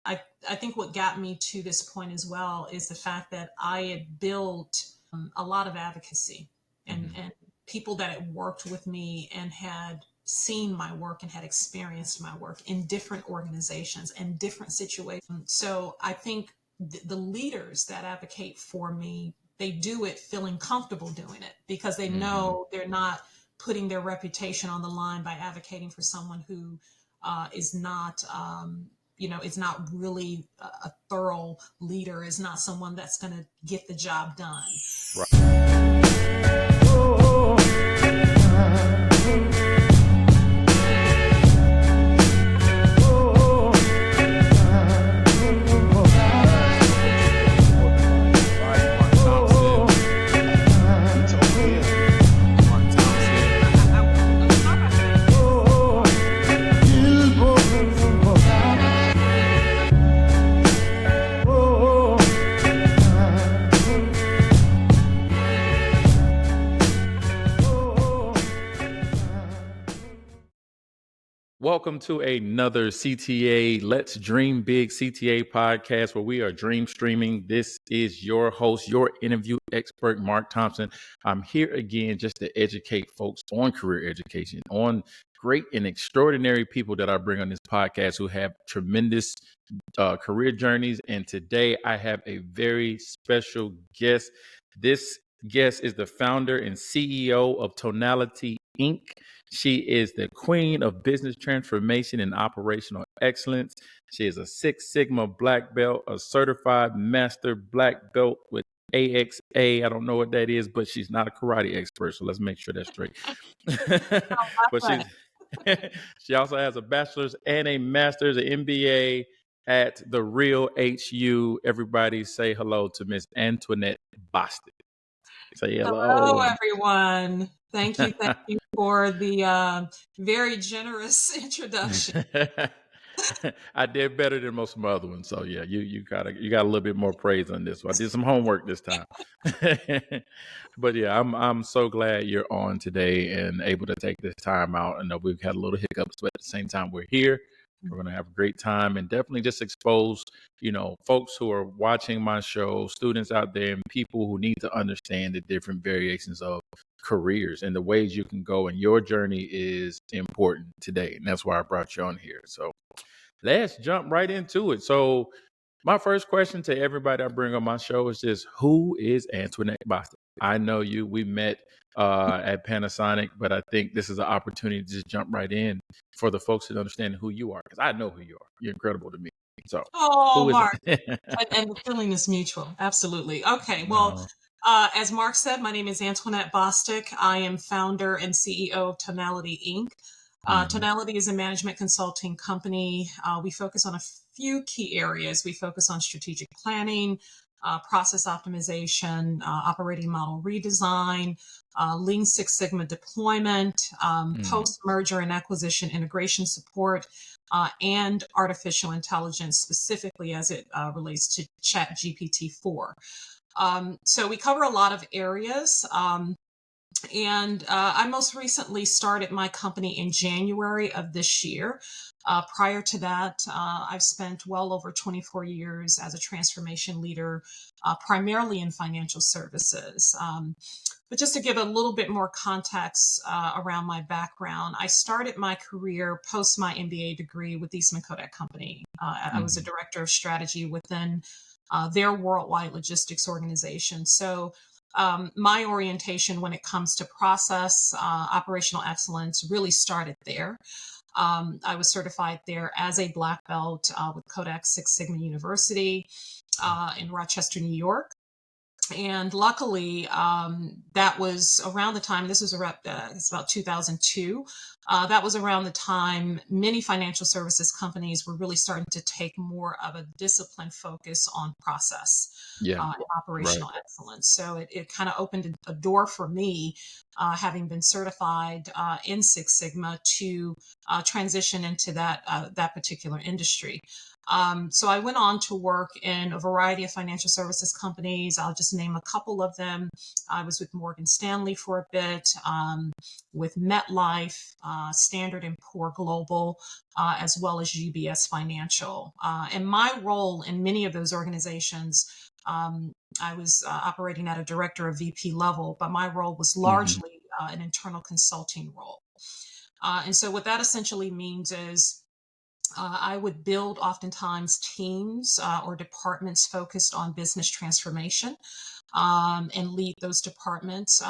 I think what got me to this point as well is the fact that I had built a lot of advocacy and people that had worked with me and had seen my work and had experienced my work in different organizations and different situations. So I think the leaders that advocate for me, they do it feeling comfortable doing it because they know they're not putting their reputation on the line by advocating for someone who is not is not really a thorough leader, is not someone that's going to get the job done. Right. Welcome to another CTA Let's Dream Big CTA podcast where we are dream streaming. This is your host, your interview expert, Mark Thompson. I'm here again just to educate folks on career education, on great and extraordinary people that I bring on this podcast who have tremendous career journeys. And today I have a very special guest. This guest is the founder and CEO of Tonality, Inc. She is the queen of business transformation and operational excellence. She is a Six Sigma black belt, a certified master black belt with AXA. I don't know what that is, but she's not a karate expert. So let's make sure that's straight. But she also has a bachelor's and a master's, an MBA at the Real HU. Everybody say hello to Miss Antionette Bostic. Say hello. Hello, everyone. Thank you for the very generous introduction. I did better than most of my other ones, so yeah, you got a little bit more praise on this one. I did some homework this time, but yeah, I'm so glad you're on today and able to take this time out. I know we've had a little hiccups, but at the same time, we're here. We're going to have a great time and definitely just expose, folks who are watching my show, students out there and people who need to understand the different variations of careers and the ways you can go. And your journey is important today. And that's why I brought you on here. So let's jump right into it. So my first question to everybody I bring on my show is just, who is Antionette Bostic? I know you. We met at Panasonic, but I think this is an opportunity to just jump right in for the folks that understand who you are, because I know who you are. You're incredible to me. So, Mark, and the feeling is mutual. Absolutely. Okay. Well, as Mark said, my name is Antionette Bostic. I am founder and CEO of Tonality, Inc. Tonality is a management consulting company. We focus on a few key areas. We focus on strategic planning, process optimization, operating model redesign, Lean Six Sigma deployment, post-merger and acquisition integration support, and artificial intelligence, specifically as it relates to ChatGPT-4. So we cover a lot of areas. And I most recently started my company in January of this year. Prior to that, I've spent well over 24 years as a transformation leader, primarily in financial services. But just to give a little bit more context around my background, I started my career post my MBA degree with Eastman Kodak Company. I was a director of strategy within their worldwide logistics organization. So my orientation when it comes to process, operational excellence really started there. I was certified there as a black belt with Kodak Six Sigma University in Rochester, New York. And luckily, that was around the time, this was around, it's about 2002. That was around the time many financial services companies were really starting to take more of a disciplined focus on process and operational excellence. So it kind of opened a door for me, having been certified in Six Sigma, to transition into that particular industry. So I went on to work in a variety of financial services companies. I'll just name a couple of them. I was with Morgan Stanley for a bit, with MetLife, Standard and Poor Global, as well as UBS Financial. And my role in many of those organizations, I was operating at a director or VP level, but my role was Hmm. largely an internal consulting role. And so what that essentially means is I would build oftentimes teams or departments focused on business transformation and lead those departments.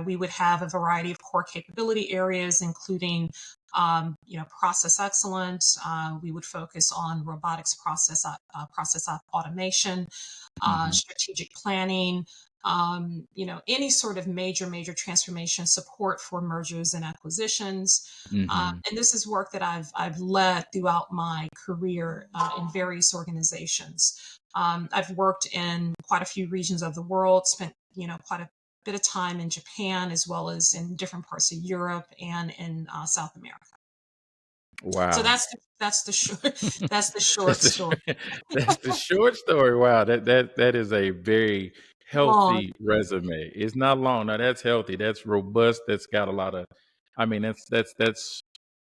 We would have a variety of core capability areas, including, process excellence. We would focus on robotics process automation, Hmm. strategic planning, any sort of major transformation support for mergers and acquisitions. Hmm. And this is work that I've led throughout my career in various organizations. I've worked in quite a few regions of the world, spent quite a bit of time in Japan as well as in different parts of Europe and in South America. So Wow. that's the short that's the short That's story. the that's the short story. Wow, that is a very Long. healthy resume. It's not long. Now that's healthy. That's robust. That's got a lot of. I mean, that's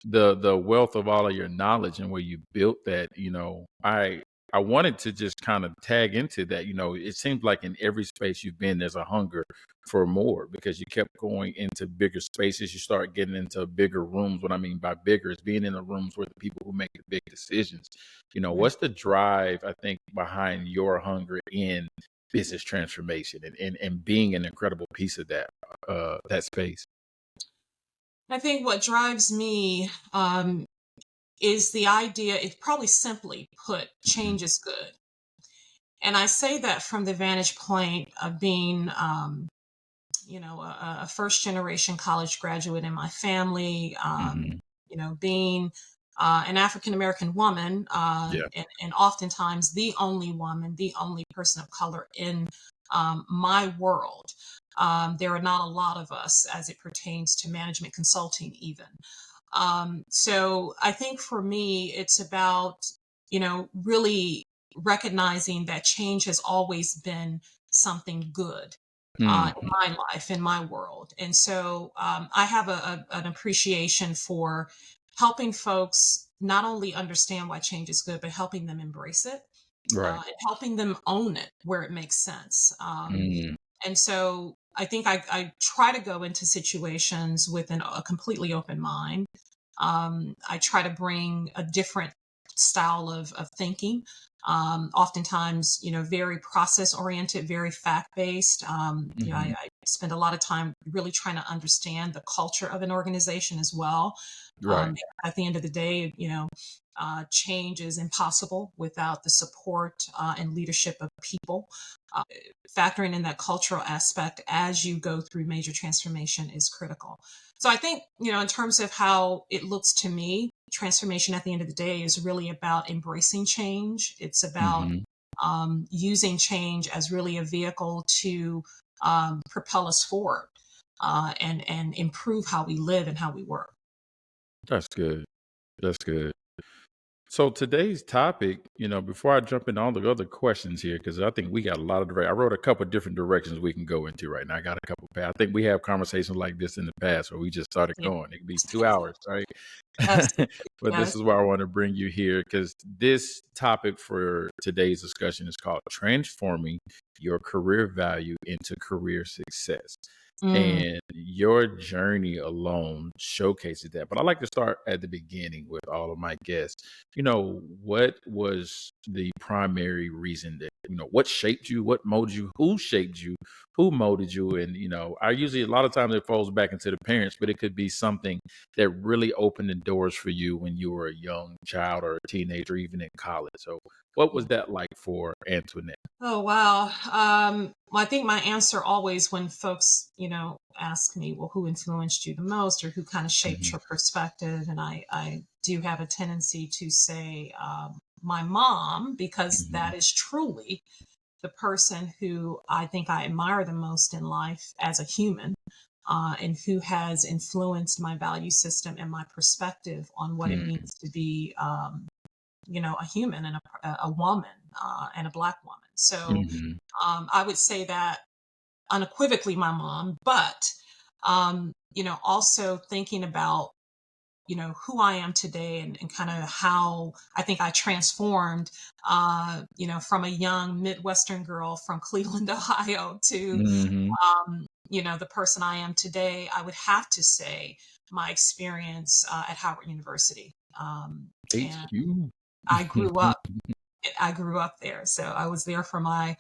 the wealth of all of your knowledge and where you built that. I wanted to just kind of tag into that. It seems like in every space you've been, there's a hunger for more because you kept going into bigger spaces. You start getting into bigger rooms. What I mean by bigger is being in the rooms where the people who make the big decisions. Right. What's the drive, I think, behind your hunger in business transformation and being an incredible piece of that space? I think what drives me is the idea, it probably simply put, Mhm. change is good. And I say that from the vantage point of being, a first generation college graduate in my family, Mhm. being an African American woman, Yeah. and oftentimes the only woman, the only person of color in my world. There are not a lot of us as it pertains to management consulting, even. So I think for me, it's about, really recognizing that change has always been something good in Mhm. my life, in my world. And so I have an appreciation for helping folks not only understand why change is good, but helping them embrace it Right. and helping them own it where it makes sense. Mm. And so I think I try to go into situations with a completely open mind. I try to bring a different style of thinking. Oftentimes, very process oriented, very fact based. Mhm. I spend a lot of time really trying to understand the culture of an organization as well. Right. At the end of the day, change is impossible without the support and leadership of people. Uh, Factoring in that cultural aspect as you go through major transformation is critical. So I think, in terms of how it looks to me, transformation at the end of the day is really about embracing change. It's about Mhm. using change as really a vehicle to propel us forward and improve how we live and how we work. That's good. That's good. So today's topic, before I jump into all the other questions here, because I think we got a lot of I wrote a couple of different directions we can go into right now. I got a couple. I think we have conversations like this in the past where we just started Yeah. going. It could be 2 hours, right? Absolutely. But this Yes. is why I want to bring you here because this topic for today's discussion is called transforming your career value into career success. Mm. And your journey alone showcases that. But I like to start at the beginning with all of my guests. What was the primary reason that, what shaped you, what molded you, who shaped you, who molded you? And, I usually, a lot of times it falls back into the parents, but it could be something that really opened the doors for you when you were a young child or a teenager, even in college. So, what was Yeah. that like for Antoinette? Oh, wow. Well, I think my answer always when folks, ask me, well, who influenced you the most or who kind of shaped Hmm. your perspective? And I do have a tendency to say my mom, because Hmm. that is truly the person who I think I admire the most in life as a human, and who has influenced my value system and my perspective on what it Hmm. means to be a human and a woman, and a Black woman. So Mhm. I would say that unequivocally my mom, but also thinking about who I am today, and kind of how I think I transformed, from a young Midwestern girl from Cleveland, Ohio, to Mhm. the person I am today. I would have to say my experience at Howard University, and HU. I grew up. I grew up there, so I was there for my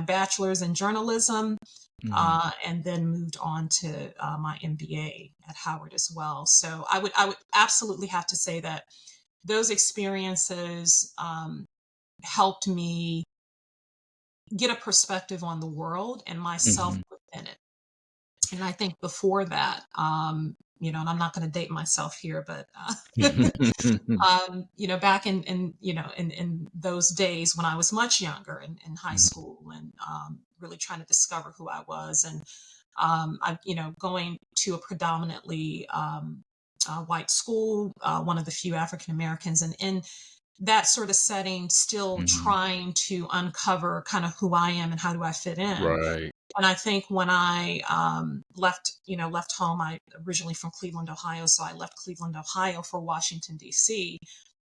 bachelor's in journalism, Mhm. and then moved on to my MBA at Howard as well. So I would absolutely have to say that those experiences helped me get a perspective on the world and myself Mhm. within it. And I think before that, and I'm not going to date myself here, but back in those days when I was much younger in high Mhm. school, and really trying to discover who I was, and going to a predominantly white school, one of the few African Americans, and in that sort of setting, still Mhm. trying to uncover kind of who I am and how do I fit in. Right. And I think when I left home, I originally from Cleveland, Ohio, so I left Cleveland, Ohio for Washington D.C.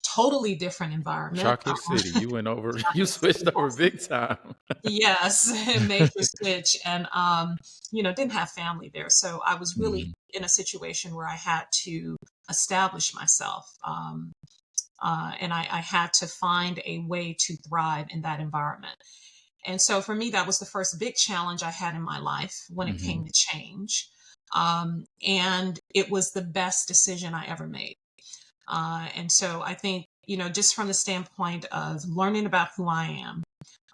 Totally different environment. Chalky City. You went over, you Chocolate City, switched over yes, big time. yes, major switch, and didn't have family there, so I was really Mhm. in a situation where I had to establish myself, and I had to find a way to thrive in that environment. And so for me, that was the first big challenge I had in my life when it Mhm. came to change. And it was the best decision I ever made. And so I think, just from the standpoint of learning about who I am,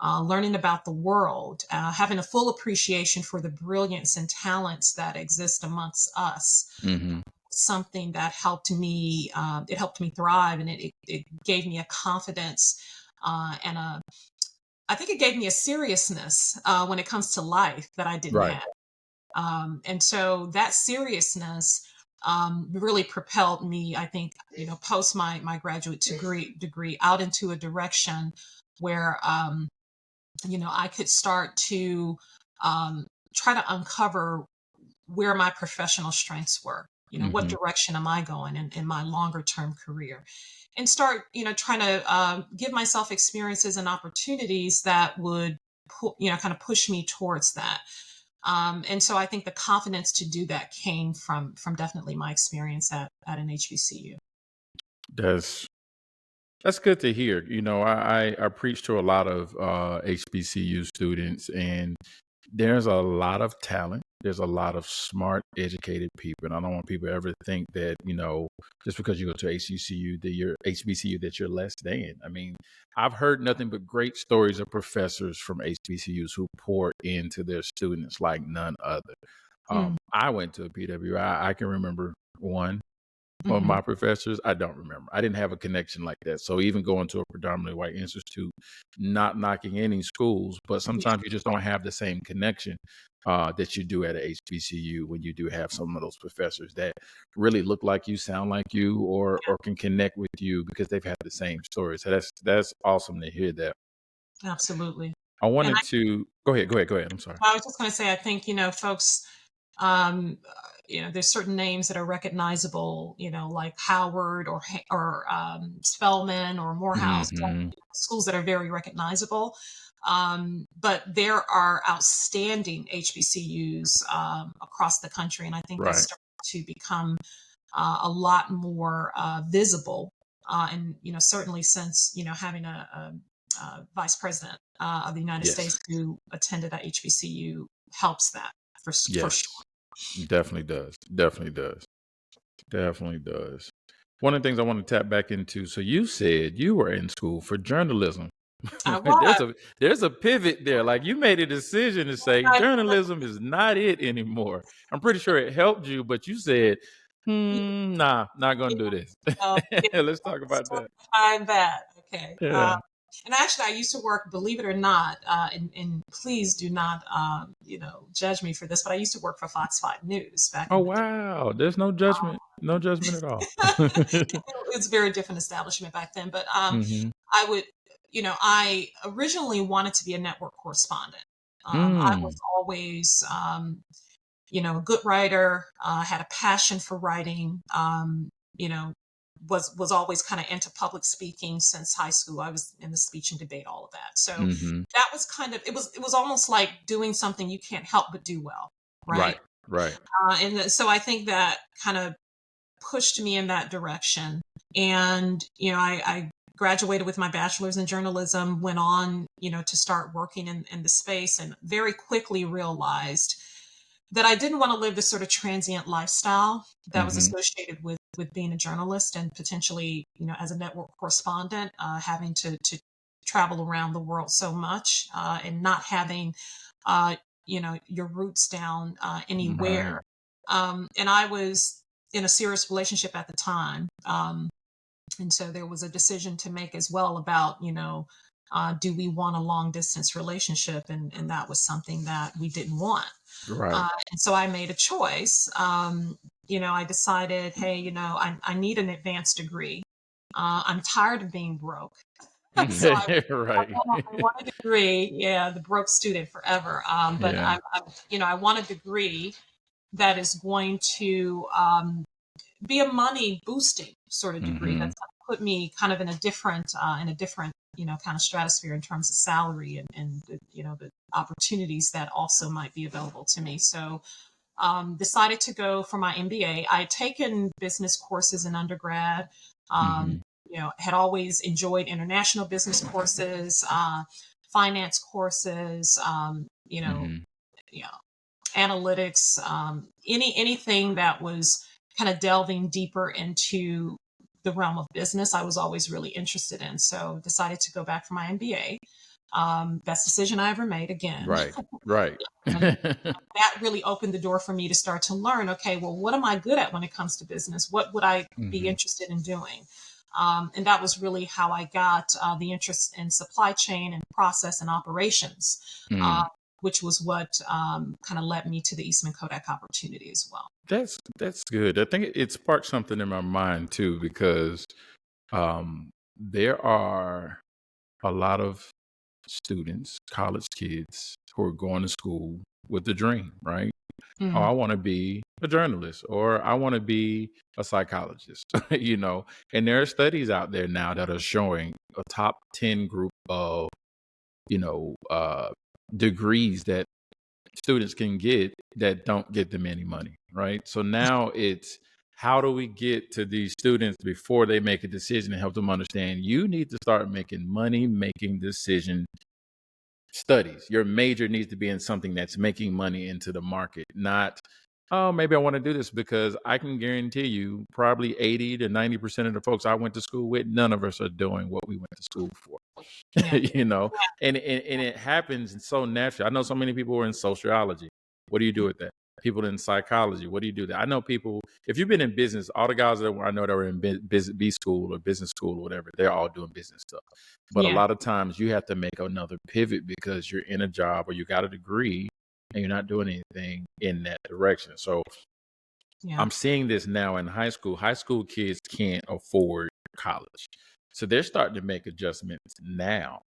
learning about the world, having a full appreciation for the brilliance and talents that exist amongst us, Mhm. something that it helped me thrive, and it gave me a confidence, and I think it gave me a seriousness when it comes to life that I didn't Right. have. And so that seriousness really propelled me, I think, post my graduate degree out into a direction where, I could start to try to uncover where my professional strengths were. What Mhm. direction am I going in my longer term career? And start, trying to give myself experiences and opportunities that would, kind of push me towards that. And so I think the confidence to do that came from definitely my experience at an HBCU. That's That's good to hear. I preach to a lot of HBCU students, and there's a lot of talent. There's a lot of smart, educated people, and I don't want people to ever think that just because you go to HBCU that you're less than. I mean, I've heard nothing but great stories of professors from HBCUs who pour into their students like none other. Mm, I went to a PWI. I can remember one of hmm my professors. I don't remember. I didn't have a connection like that. So even going to a predominantly white institute, not knocking any schools, but Yeah, sometimes you just don't have the same connection that you do at a HBCU when you do have some of those professors that really look like you, sound like you, or can connect with you because they've had the same stories. So that's awesome to hear that. absolutely. I And wanted to go ahead, go ahead, go ahead. I'm sorry. I was just going to say, I think, folks, um, there's certain names that are recognizable, like Howard or Spelman or Morehouse, Hmm. schools that are very recognizable. But there are outstanding HBCUs across the country, and I think that's Right. starting to become a lot more visible. And certainly since having a vice president of the United Yes. States who attended at HBCU helps that for Yes. sure. Definitely does. Definitely does. Definitely does. One of the things I want to tap back into. So you said you were in school for journalism. I there's was. a there's a pivot there. Like you made a decision to say I, journalism is not it anymore. I'm pretty sure it helped you, but you said, yeah, nah, not gonna do this. yeah, Let's talk let's about talk that. behind that. Okay. Yeah. And actually, I used to work, believe it or not, and please do not, judge me for this, but I used to work for Fox 5 News back Oh in the day. wow, there's no judgment, no judgment at all. It's a very different establishment back then, but Hmm. I would, I originally wanted to be a network correspondent. I was Mm. always, a good writer, had a passion for writing, you know, was always kind of into public speaking since high school. I was in the speech and debate, all of that. So Hmm. that was kind of it was almost like doing something you can't help but do well, Right, right? right. So I think that kind of pushed me in that direction. And I graduated with my bachelor's in journalism, went on to start working in the space, and very quickly realized that I didn't want to live this sort of transient lifestyle that was Hmm. associated with being a journalist, and potentially, as a network correspondent, having to travel around the world so much, and not having, your roots down Right, anywhere. And I was in a serious relationship at the time. And so there was a decision to make as well about, do we want a long distance relationship? And that was something that we didn't want. right. And so I made a choice. I decided, hey, I need an advanced degree. I'm tired of being broke. So Right. I want a degree. Yeah, the broke student forever. But Yeah. I want a degree that is going to be a money boosting sort of degree Hmm. that's going to put me kind of in a different kind of stratosphere in terms of salary, and the opportunities that also might be available to me. So decided to go for my MBA. I had taken business courses in undergrad. Hmm. Um, had always enjoyed international business courses, finance courses, Hmm. you know, analytics, anything that was kind of delving deeper into the realm of business. I was always really interested in. So decided to go back for my MBA. Best decision I ever made again. Right, right. And that really opened the door for me to start to learn, okay, well, what am I good at when it comes to business? What would I be Hmm. interested in doing? And that was really how I got the interest in supply chain and process and operations, uh, Mm. which was what kind of led me to the Eastman Kodak opportunity as well. That's good. I think it sparked something in my mind too, because there are a lot of students, college kids, who are going to school with a dream, right? Oh, Mm, I want to be a journalist, or I want to be a psychologist, And there are studies out there now that are showing a top 10 group of, you know, uh, degrees that students can get that don't get them any money, right? So now it's, how do we get to these students before they make a decision and help them understand you need to start making money, making decisions, studies. Your major needs to be in something that's making money into the market, not, oh, maybe I want to do this, because I can guarantee you probably 80 to 90% of the folks I went to school with, none of us are doing what we went to school for. yeah, you know, and it happens so naturally. I know so many people who are in sociology. What do you do with that? People in psychology. What do you do that? I know people. If you've been in business, all the guys that I know that are in B school or business school or whatever, they're all doing business stuff. But a yeah, lot of times you have to make another pivot because you're in a job or you got a degree and you're not doing anything in that direction. So yeah. I'm seeing this now in high school. High school kids can't afford college. So they're starting to make adjustments now,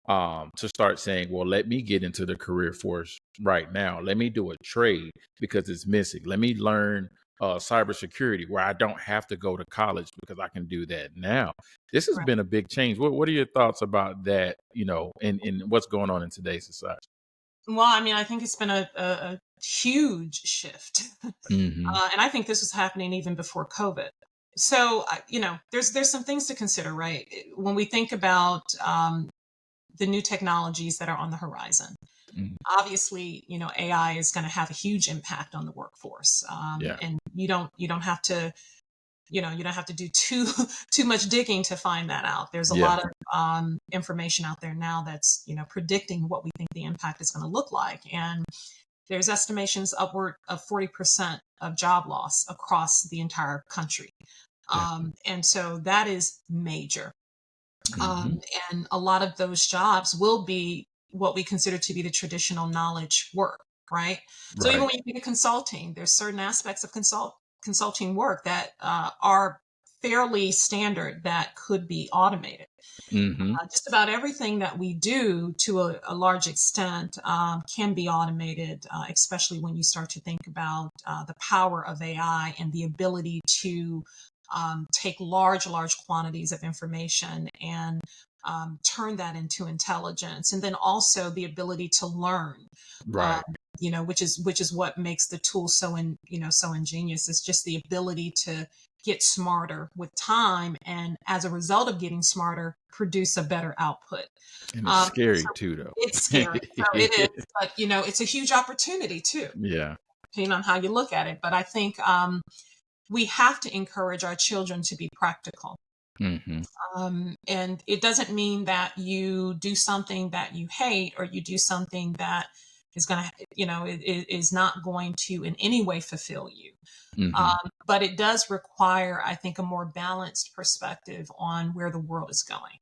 to start saying, well, let me get into the career force right now. Let me do a trade because it's missing. Let me learn cybersecurity where I don't have to go to college because I can do that now. This has Right. been a big change. What are your thoughts about that, and what's going on in today's society? Well, I mean, I think it's been a huge shift. Hmm. And I think this was happening even before COVID. So, there's some things to consider, right? When we think about the new technologies that are on the horizon, Hmm. obviously, AI is going to have a huge impact on the workforce, Yeah, and you don't have to you don't have to do too too much digging to find that out. There's a yeah, lot of information out there now that's predicting what we think the impact is going to look like, and there's estimations upward of 40% of job loss across the entire country. yeah. And so that is major. Mm-hmm. And a lot of those jobs will be what we consider to be the traditional knowledge work, right? So even Right. when you think of consulting, there's certain aspects of consulting work that are fairly standard that could be automated. Mm-hmm. Just about everything that we do to a large extent can be automated, especially when you start to think about the power of AI and the ability to take large quantities of information and turn that into intelligence. And then also the ability to learn. Um, Right. which is what makes the tool so ingenious. It's just the ability to get smarter with time, and as a result of getting smarter, produce a better output. And it's scary So too, though. it's scary. So it is, but it's a huge opportunity too, Yeah. depending on how you look at it. But I think we have to encourage our children to be practical. Mm-hmm. And it doesn't mean that you do something that you hate, or you do something that is going to, is not going to in any way fulfill you. Mm-hmm. But it does require, I think, a more balanced perspective on where the world is going.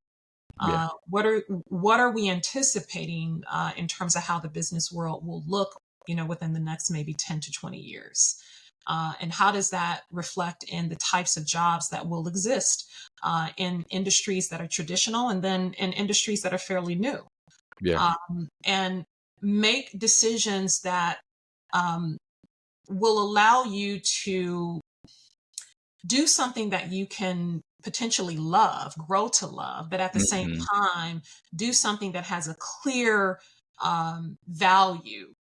Yeah. What are we anticipating in terms of how the business world will look, within the next maybe 10 to 20 years? And how does that reflect in the types of jobs that will exist in industries that are traditional, and then in industries that are fairly new? Yeah. And make decisions that um, will allow you to do something that you can potentially love, grow to love, but at the same Mm-hmm. time, do something that has a clear value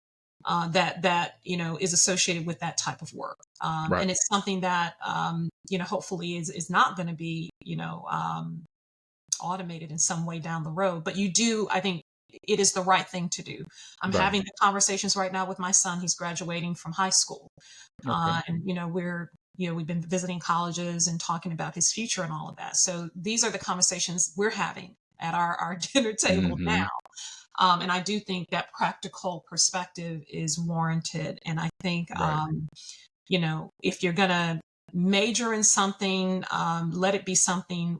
that is associated with that type of work, Right. and it's something that hopefully is not going to be automated in some way down the road. But you do, I think, it is the right thing to do. I'm Right. having the conversations right now with my son. He's graduating from high school, Okay. and we've been visiting colleges and talking about his future and all of that. So these are the conversations we're having at our dinner table Mm-hmm. now. And I do think that practical perspective is warranted. And I think, Right. if you're going to major in something, let it be something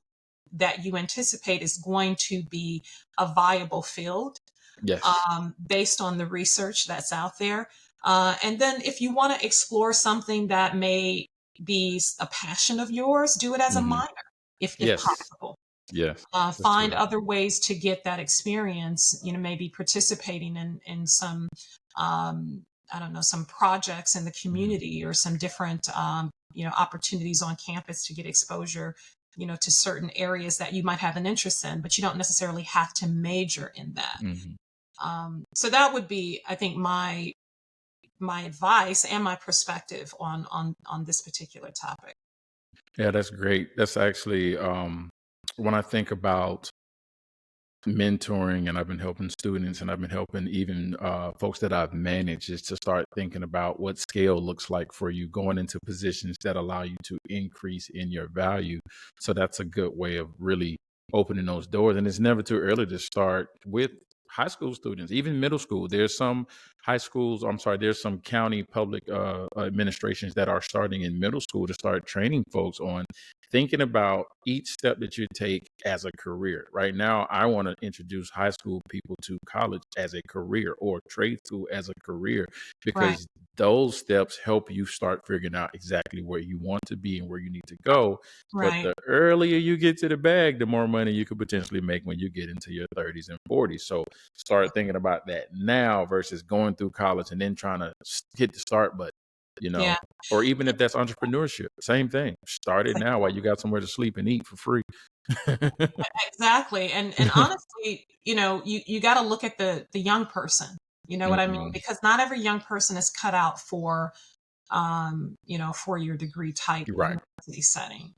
that you anticipate is going to be a viable field, Yes. based on the research that's out there. And then if you want to explore something that may be a passion of yours, do it as a Mm-hmm. minor, if Yes. possible. Yes. That's Find true. other ways to get that experience, maybe participating in some, I don't know, some projects in the Mm-hmm. community, or some different, opportunities on campus to get exposure, to certain areas that you might have an interest in, but you don't necessarily have to major in that. Mm-hmm. So that would be, I think, my advice and my perspective on this particular topic. Yeah, that's great. That's actually when I think about mentoring, and I've been helping students, and I've been helping even folks that I've managed, is to start thinking about what scale looks like for you going into positions that allow you to increase in your value. So that's a good way of really opening those doors. And it's never too early to start with high school students, even middle school. There's some high schools, I'm sorry, there's some county public administrations that are starting in middle school to start training folks on thinking about each step that you take as a career. Right now, I want to introduce high school people to college as a career, or trade school as a career, Right, because those steps help you start figuring out exactly where you want to be and where you need to go. But right. the earlier you get to the bag, the more money you could potentially make when you get into your 30s and 40s. So start thinking about that now versus going through college and then trying to hit the start button, you know, Yeah, or even if that's entrepreneurship, same thing. Start it now while you got somewhere to sleep and eat for free. exactly. And honestly, you got to look at the young person. You know what I mean? Mhm. Because not every young person is cut out for, 4-year degree type Right. university setting.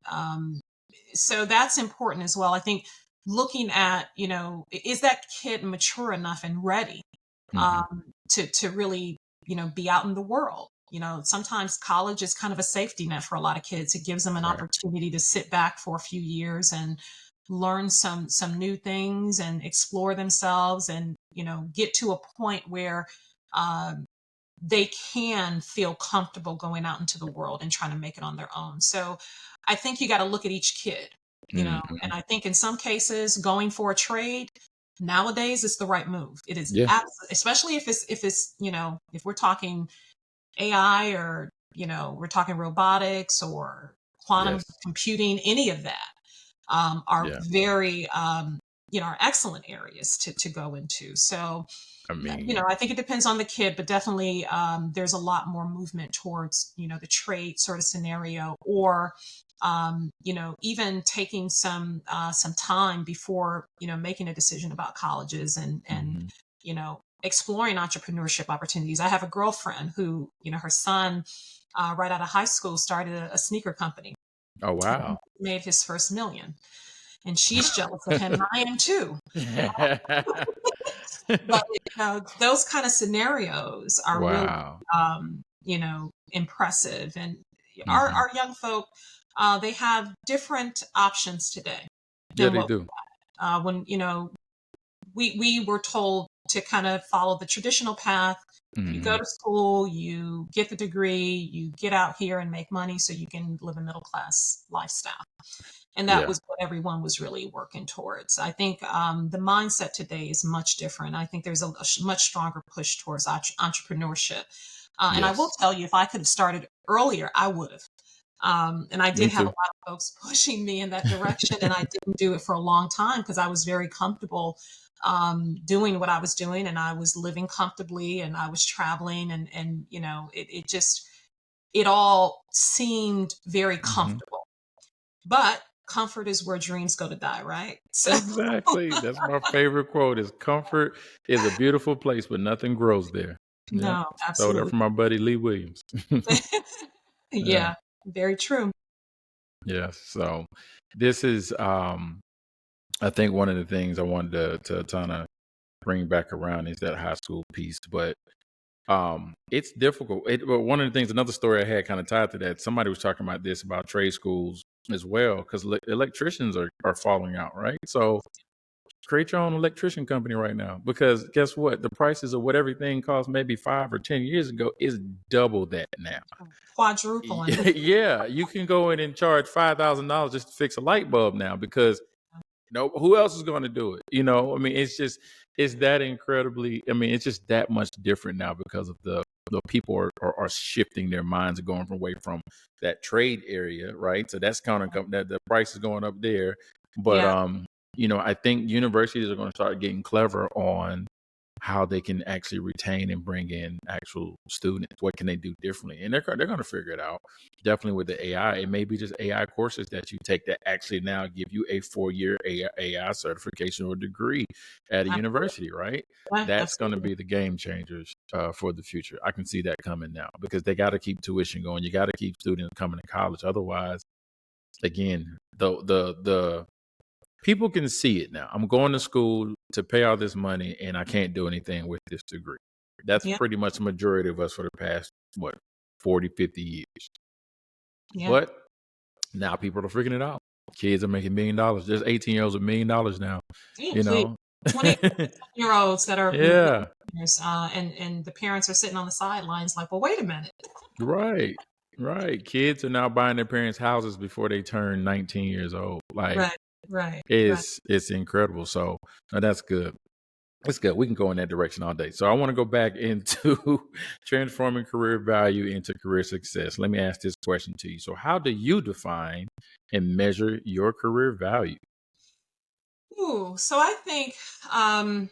So that's important as well. I think looking at, is that kid mature enough and ready Mhm. to really, be out in the world? Sometimes college is kind of a safety net for a lot of kids. It gives them an Right. opportunity to sit back for a few years and learn some new things and explore themselves, and get to a point where um, they can feel comfortable going out into the world and trying to make it on their own. So I think you got to look at each kid. Mhm. And I think in some cases going for a trade nowadays is the right move. It is Yeah. especially if it's, if we're talking AI or, we're talking robotics or quantum Yes. computing, any of that are Yeah. very, are excellent areas to go into. So, I mean, I think it depends on the kid, but definitely there's a lot more movement towards, the trade sort of scenario, or even taking some time before, making a decision about colleges and mhm. exploring entrepreneurship opportunities. I have a girlfriend who, her son, right out of high school, started a sneaker company. Oh, And wow. made his first million, and she's jealous of him, and I am too. But those kind of scenarios are really, Wow. impressive. And Mhm. our young folk, they have different options today Yeah, than they what do. when we were told to kind of follow the traditional path. You go Mhm. to school, you get the degree, you get out here and make money so you can live a middle class lifestyle. And that Yeah. was what everyone was really working towards. I think the mindset today is much different. I think there's a much stronger push towards entrepreneurship. And I will Yes. tell you, if I could have started earlier, I would have. And I Me did have a too. lot of folks pushing me in that direction, and I didn't do it for a long time because I was very comfortable doing what I was doing, and I was living comfortably, and I was traveling, and it just it all seemed very Mhm. comfortable. But comfort is where dreams go to die, right? So Exactly. That's my favorite quote is comfort is a beautiful place, but nothing grows there. Yep. no, Stole that absolutely. from my buddy Lee Williams. Yeah. Yeah, very true. Yes. So this is I think one of the things I wanted to kind of bring back around is that high school piece. But it's difficult. But one of the things, another story I had kind of tied to that, somebody was talking about this about trade schools as well, because electricians are falling out, right? So create your own electrician company right now, because guess what? The prices of what everything cost maybe 5 or 10 years ago is double that now. Quadrupling. Yeah, you can go in and charge $5,000 just to fix a light bulb now, because no, who else is going to do it? I mean, it's that incredibly. I mean, it's just that much different now because of the people are shifting their minds and going away from that trade area, right? So that's kind of that the price is going up there. But Yeah, I think universities are going to start getting clever on how they can actually retain and bring in actual students. What can they do differently? And they're going to figure it out. Definitely with the AI, it may be just AI courses that you take that actually now give you a 4-year AI certification or degree at a absolutely. university, right? Yeah, That's going to absolutely. be the game changers for the future. I can see that coming now because they got to keep tuition going. You got to keep students coming to college. Otherwise, again, the people can see it now. I'm going to school to pay all this money and I can't do anything with this degree. That's Yeah, pretty much the majority of us for the past, what, 40, 50 years. yeah. But now people are figuring it out. Kids are making $1 million. There's 18-year-olds with $1 million now, Yeah, you please. know? 20-year-olds that are Yeah, millionaires, and the parents are sitting on the sidelines like, well, wait a minute. right. Right. Kids are now buying their parents' houses before they turn 19 years old. Like Right, right, right. it's incredible. So that's good. That's good. We can go in that direction all day. So I want to go back into transforming career value into career success. Let me ask this question to you. So how do you define and measure your career value? Ooh, so I think um,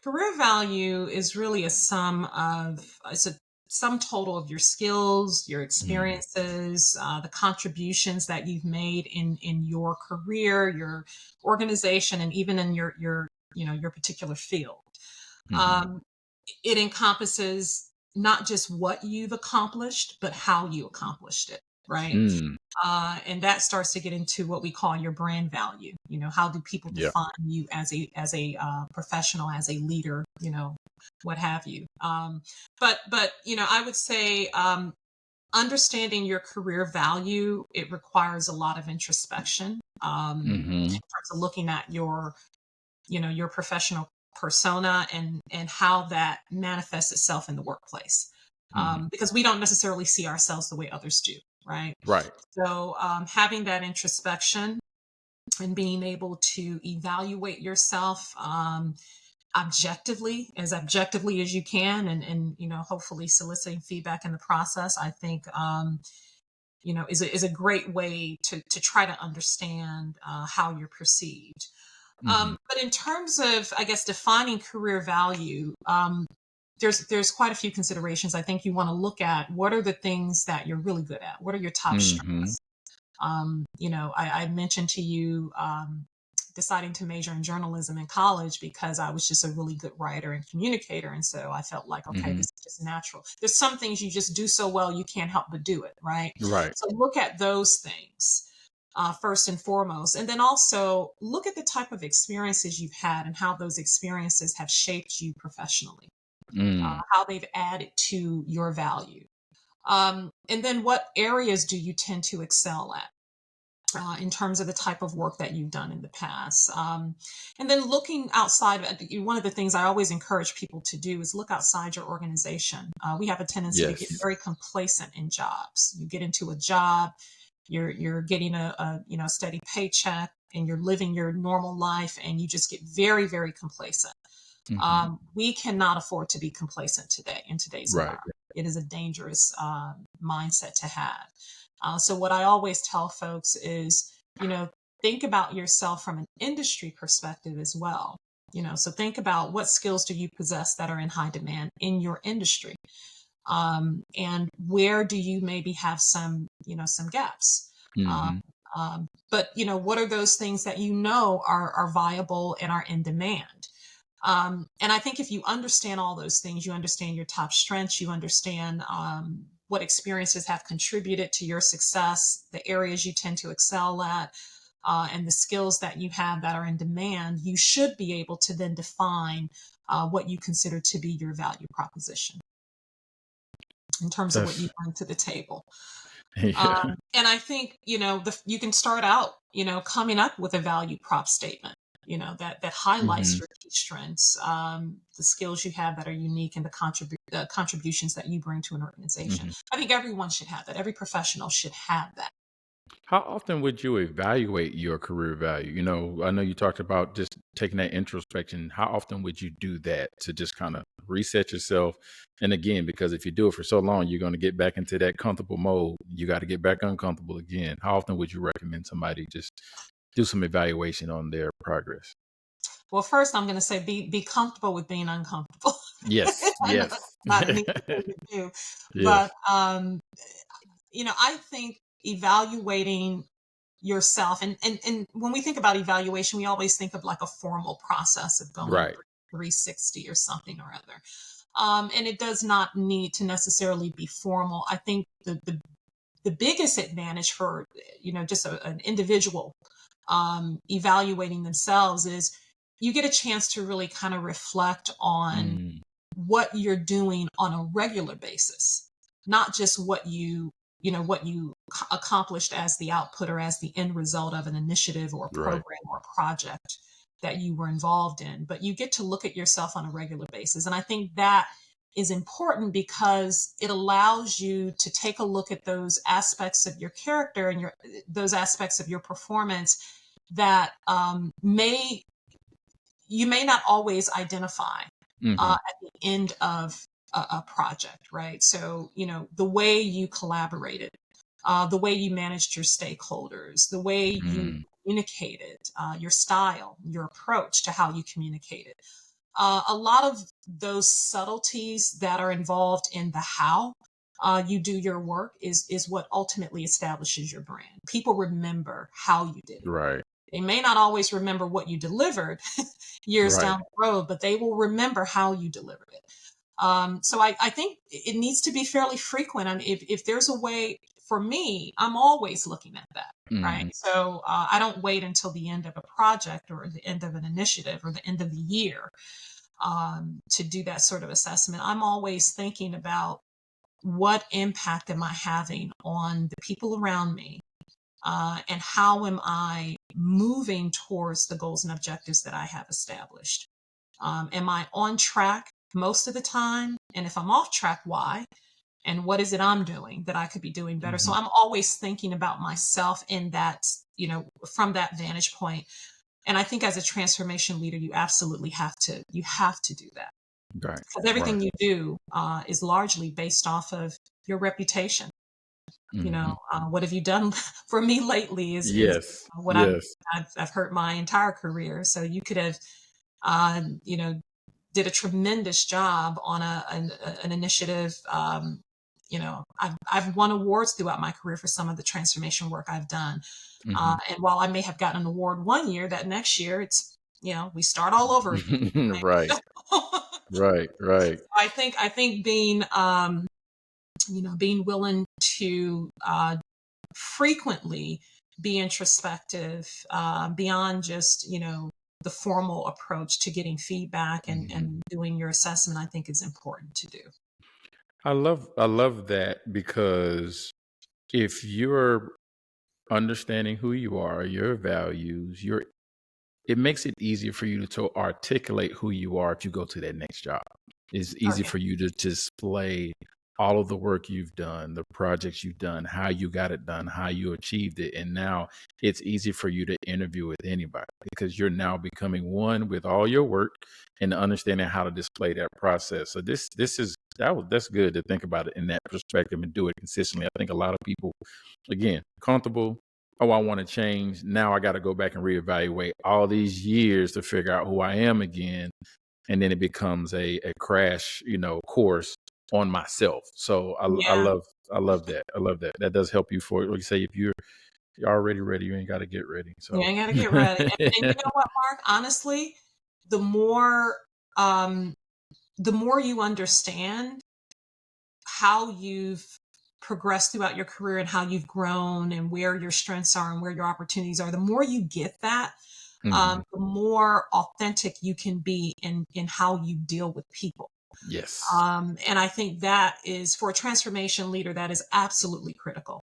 career value is really it's a sum total of your skills, your Mm, experiences, the contributions that you've made in your career, your organization, and even in your particular field. hmm Um, it encompasses not just what you've accomplished, but how you accomplished it, right? mm, And that starts to get into what we call your brand value. How do people yeah. define you as a professional, as a leader? What have you? But I would say understanding your career value, it requires a lot of introspection, in hmm terms of looking at your professional persona and how that manifests itself in the workplace, hmm because we don't necessarily see ourselves the way others do, right? Right. So having that introspection, and being able to evaluate yourself objectively as you can, and hopefully soliciting feedback in the process, I think is a great way to try to understand how you're perceived. Hmm. But in terms of, I guess, defining career value, there's quite a few considerations. I think you want to look at what are the things that you're really good at. What are your top Hmm. strengths? I mentioned to you deciding to major in journalism in college because I was just a really good writer and communicator. And so I felt like, okay, Hmm. this is just natural. There's some things you just do so well, you can't help but do it, right? Right. So look at those things. First and foremost, and then also look at the type of experiences you've had and how those experiences have shaped you professionally, Mm. how they've added to your value. And then what areas do you tend to excel at? In terms of the type of work that you've done in the past. And then looking outside, one of the things I always encourage people to do is look outside your organization. We have a tendency to get Yes. very complacent in jobs. You get into a job, you're getting a steady paycheck, and you're living your normal life, and you just get very, very complacent. Hmm. We cannot afford to be complacent today in today's Right. environment. It is a dangerous mindset to have. So what I always tell folks is, think about yourself from an industry perspective as well. So think about what skills do you possess that are in high demand in your industry, and where do you maybe have some gaps. Um, Hmm. but what are those things that are viable and are in demand? And I think if you understand all those things, you understand your top strengths, you understand what experiences have contributed to your success, the areas you tend to excel at, and the skills that you have that are in demand, you should be able to then define what you consider to be your value proposition in terms of what you That's bring to the table. yeah. And I think, you can start out, coming up with a value prop statement, that highlights Hmm. your key strengths, the skills you have that are unique, and the contributions that you bring to an organization. Hmm. I think everyone should have that. Every professional should have that. How often would you evaluate your career value? I know you talked about just taking that introspection. How often would you do that to just kind of reset yourself? And again, because if you do it for so long, you're going to get back into that comfortable mode. You got to get back uncomfortable again. How often would you recommend somebody just do some evaluation on their progress? Well, first, I'm going to say be comfortable with being uncomfortable. Yes, I know that's yes. not an easy thing to do, but Yes. I think evaluating yourself, and when we think about evaluation, we always think of like a formal process of going Right. 360 or something or other. And it does not need to necessarily be formal. I think the biggest advantage for just an individual evaluating themselves is you get a chance to really kind of reflect on Mm, what you're doing on a regular basis, not just what you accomplished as the output or as the end result of an initiative or a right. program or a project that you were involved in, but you get to look at yourself on a regular basis. And I think that is important because it allows you to take a look at those aspects of your character and those aspects of your performance that may you may not always identify Hmm. at the end of a project, right? So, the way you collaborated, the way you managed your stakeholders, the way you Mm, communicated, your style, your approach to how you communicated. A lot of those subtleties that are involved in the how you do your work is what ultimately establishes your brand. People remember how you did it. right. They may not always remember what you delivered years Right. down the road, but they will remember how you delivered it. So I think it needs to be fairly frequent. I mean, if there's a way, for me, I'm always looking at that. Right. Hmm. So I don't wait until the end of a project or the end of an initiative or the end of the year to do that sort of assessment. I'm always thinking about what impact am I having on the people around me, and how am I moving towards the goals and objectives that I have established? Am I on track most of the time? And if I'm off track, why? and what is it I'm doing that I could be doing better. So Mhm. I'm always thinking about myself in that, from that vantage point. And I think as a transformation leader, you absolutely have to do that, Right. because everything Right. you do is largely based off of your reputation. Mhm. What have you done for me lately is Yes. what Yes. I've hurt my entire career. So you could have, you know, did a tremendous job on an initiative. I've won awards throughout my career for some of the transformation work I've done. Mhm. And while I may have gotten an award one year, that next year we start all over again. Right. Right. Right. I think being willing to frequently be introspective, beyond just the formal approach to getting feedback and Mhm. and doing your assessment, I think is important to do. I love that because if you're understanding who you are, your values, it makes it easier for you to articulate who you are if you go to that next job. It's Oh easy yeah, for you to display all of the work you've done, the projects you've done, how you got it done, how you achieved it. And now it's easy for you to interview with anybody because you're now becoming one with all your work and understanding how to display that process. So that's good to think about it in that perspective and do it consistently. I think a lot of people, again, comfortable. Oh, I want to change. Now I got to go back and reevaluate all these years to figure out who I am again. And then it becomes a crash, course on myself. So I yeah. love, I love that. I love that. That does help you for, like you say, if you're already ready, you ain't got to get ready. You So ain't got to get ready. And you know what, Mark? Honestly, the more um, the more you understand how you've progressed throughout your career and how you've grown and where your strengths are and where your opportunities are, the more you get that, Mhm. the more authentic you can be in how you deal with people. Yes. And I think that is, for a transformation leader, that is absolutely critical.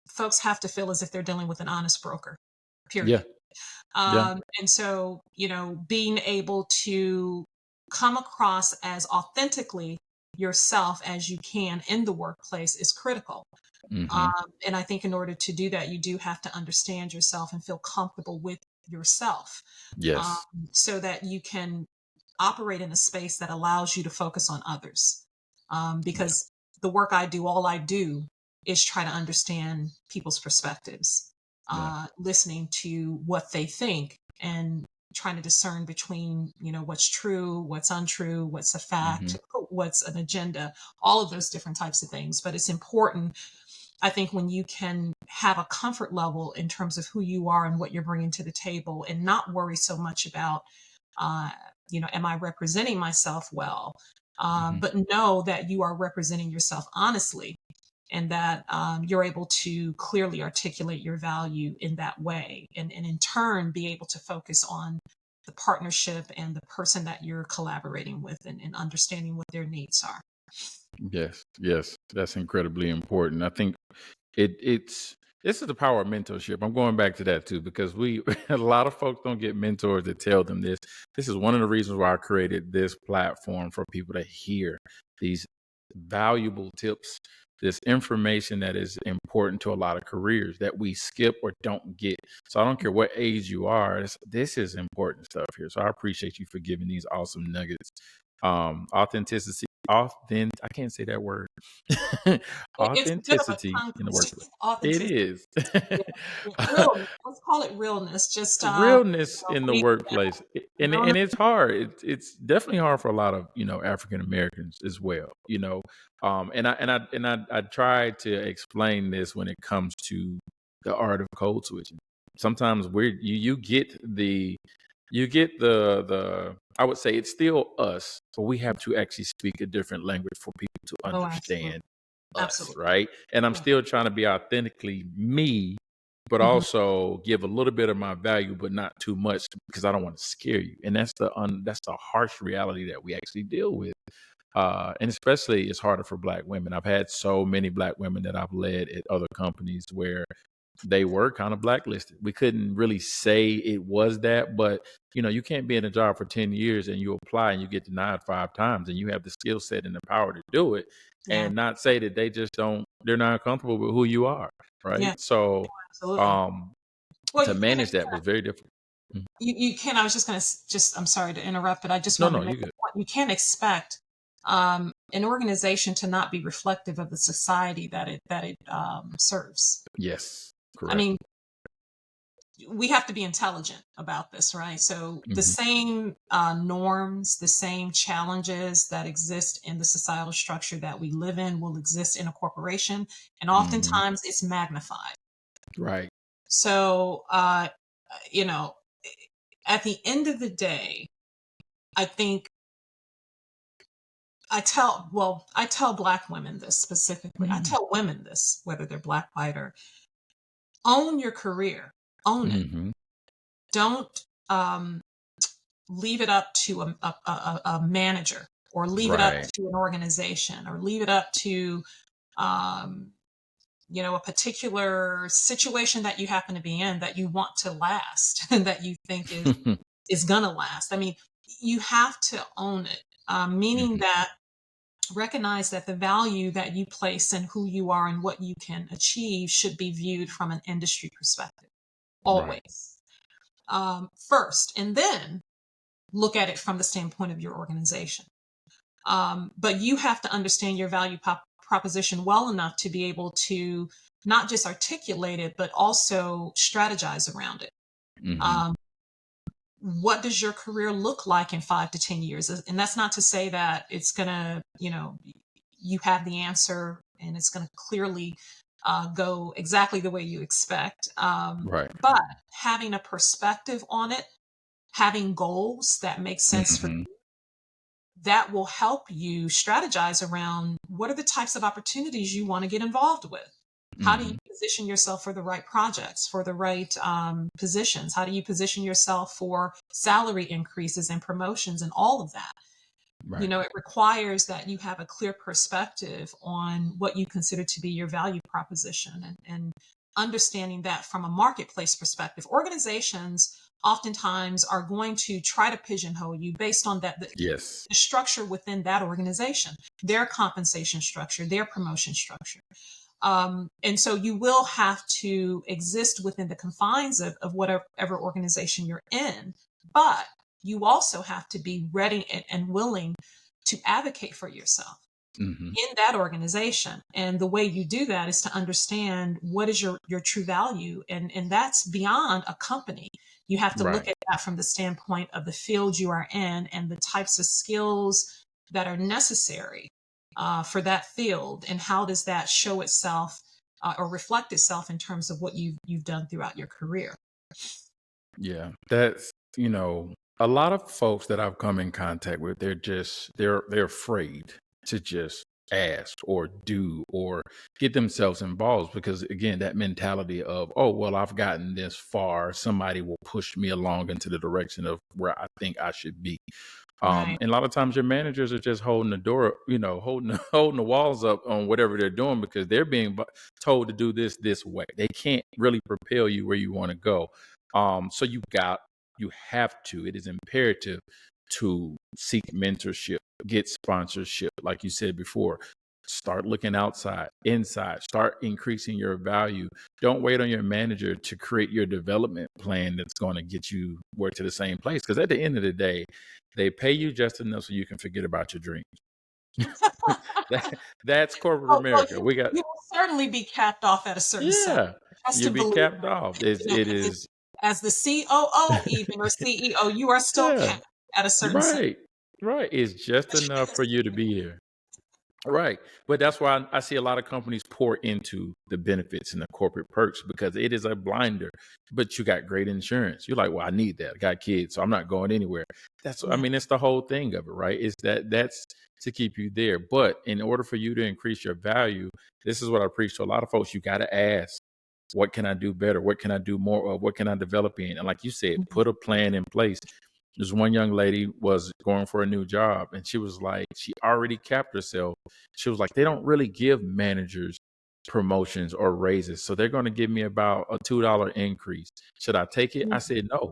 Folks have to feel as if they're dealing with an honest broker, Yeah. period. Yeah. And so, being able to come across as authentically yourself as you can in the workplace is critical. Hmm. And I think in order to do that, you do have to understand yourself and feel comfortable with yourself, um, Yes. so that you can operate in a space that allows you to focus on others. Yeah. Because the work I do, all I do is try to understand people's perspectives, Yeah. listening to what they think, and trying to discern between, what's true, what's untrue, what's a Hmm. fact, what's an agenda, all of those different types of things. But it's important, I think, when you can have a comfort level in terms of who you are and what you're bringing to the table, and not worry so much about, uh, am I representing myself well? Hmm. But know that you are representing yourself honestly, and that you're able to clearly articulate your value in that way, and in turn be able to focus on the partnership and the person that you're collaborating with, and understanding what their needs are. Yes. Yes. That's incredibly important. I think it's this is the power of mentorship. I'm going back to that too because we a lot of folks don't get mentors that tell them this. This is one of the reasons why I created this platform for people to hear these valuable tips, this information that is important to a lot of careers that we skip or don't get. So I don't care what age you are. This is important stuff here. So I appreciate you for giving these awesome nuggets. Authenticity, I can't say that word. It's a bit of a Authenticity tongue in the twister. workplace. It Authenticity. is. Yeah, yeah. Realness. Let's call it realness. Just Realness in the we workplace. And realness. it's hard. It's definitely hard for a lot of, African Americans as well, and I try to explain this when it comes to the art of code switching. Sometimes you get the I would say it's still us, but we have to actually speak a different language for people to Oh, absolutely, understand us, absolutely. right? And I'm Yeah. still trying to be authentically me, but Mhm. also give a little bit of my value, but not too much because I don't want to scare you. And that's the harsh reality that we actually deal with. And especially it's harder for Black women. I've had so many Black women that I've led at other companies where they were kind of blacklisted. We couldn't really say it was that, but you can't be in a job for 10 years and you apply and you get denied 5 times and you have the skill set and the power to do it, Yeah. and not say that they're not comfortable with who you are. Yeah. Right. So Absolutely. Well, to you can't manage that was very difficult. Mhm. you can. I was just going to I'm sorry to interrupt, but I just No, wanted no, to you make a good. point. You can't expect an organization to not be reflective of the society that it serves. Yes, I correct. mean, we have to be intelligent about this, right? So the Hmm. same norms, the same challenges that exist in the societal structure that we live in will exist in a corporation, and Hmm. oftentimes it's magnified. Right. So, you know, at the end of the day, I think I tell Black women this specifically. I tell women this, whether they're Black, white, or own your career, own it. Hmm. Don't leave it up to a manager, or leave it up Right. to an organization, or leave it up to um, a particular situation that you happen to be in that you want to last and that you think is gonna last. I mean, you have to own it, meaning Hmm. that recognize that the value that you place in who you are and what you can achieve should be viewed from an industry perspective, Right. always, first, and then look at it from the standpoint of your organization. But you have to understand your value proposition well enough to be able to not just articulate it, but also strategize around it. Hmm. Um, what does your career look like in 5 to 10 years? And that's not to say that it's going to, you have the answer and it's going to clearly go exactly the way you expect. Right. But having a perspective on it, having goals that make sense for, Hmm. that will help you strategize around what are the types of opportunities you want to get involved with. How do you Hmm. position yourself for the right projects, for the right positions? How do you position yourself for salary increases and promotions and all of that? Right. It requires that you have a clear perspective on what you consider to be your value proposition, and understanding that from a marketplace perspective. Organizations oftentimes are going to try to pigeonhole you based on Yes. the structure within that organization, their compensation structure, their promotion structure. And so you will have to exist within the confines of whatever organization you're in, but you also have to be ready and willing to advocate for yourself Hmm. in that organization. And the way you do that is to understand what is your true value. And that's beyond a company. You have to look Right. at that from the standpoint of the field you are in and the types of skills that are necessary for that field. And how does that show itself or reflect itself in terms of what you've done throughout your career? Yeah. That's, a lot of folks that I've come in contact with, they're afraid to just ask or do or get themselves involved because again, that mentality of, oh, well, I've gotten this far, somebody will push me along into the direction of where I think I should be. Right. And a lot of times your managers are just holding the door, holding holding the walls up on whatever they're doing because they're being told to do this way. They can't really propel you where you want to go. So you have to. It is imperative to seek mentorship, get sponsorship, like you said before. Start looking outside, inside. Start increasing your value. Don't wait on your manager to create your development plan that's going to get you where to the same place. Because at the end of the day, they pay you just enough so you can forget about your dreams. That's corporate Oh, well, America. We got, you will certainly be capped off at a certain salary. yeah, Trust you and be believe capped off. that. It is, As the COO, even, or CEO, you are still yeah, capped at a certain salary. right, right. It's just enough for you to be here. Right. But that's why I see a lot of companies pour into the benefits and the corporate perks because it is a blinder. But you got great insurance. You're like, well, I need that. I got kids, so I'm not going anywhere. I Yeah. mean, it's the whole thing of it, right? Is that's to keep you there. But in order for you to increase your value, this is what I preach to a lot of folks. You got to ask, what can I do better? What can I do more of? What can I develop in? And like you said, Mhm. put a plan in place. This one young lady was going for a new job and she was like, she already capped herself. She was like, they don't really give managers promotions or raises. So they're going to give me about a $2 increase. Should I take it? I said, no,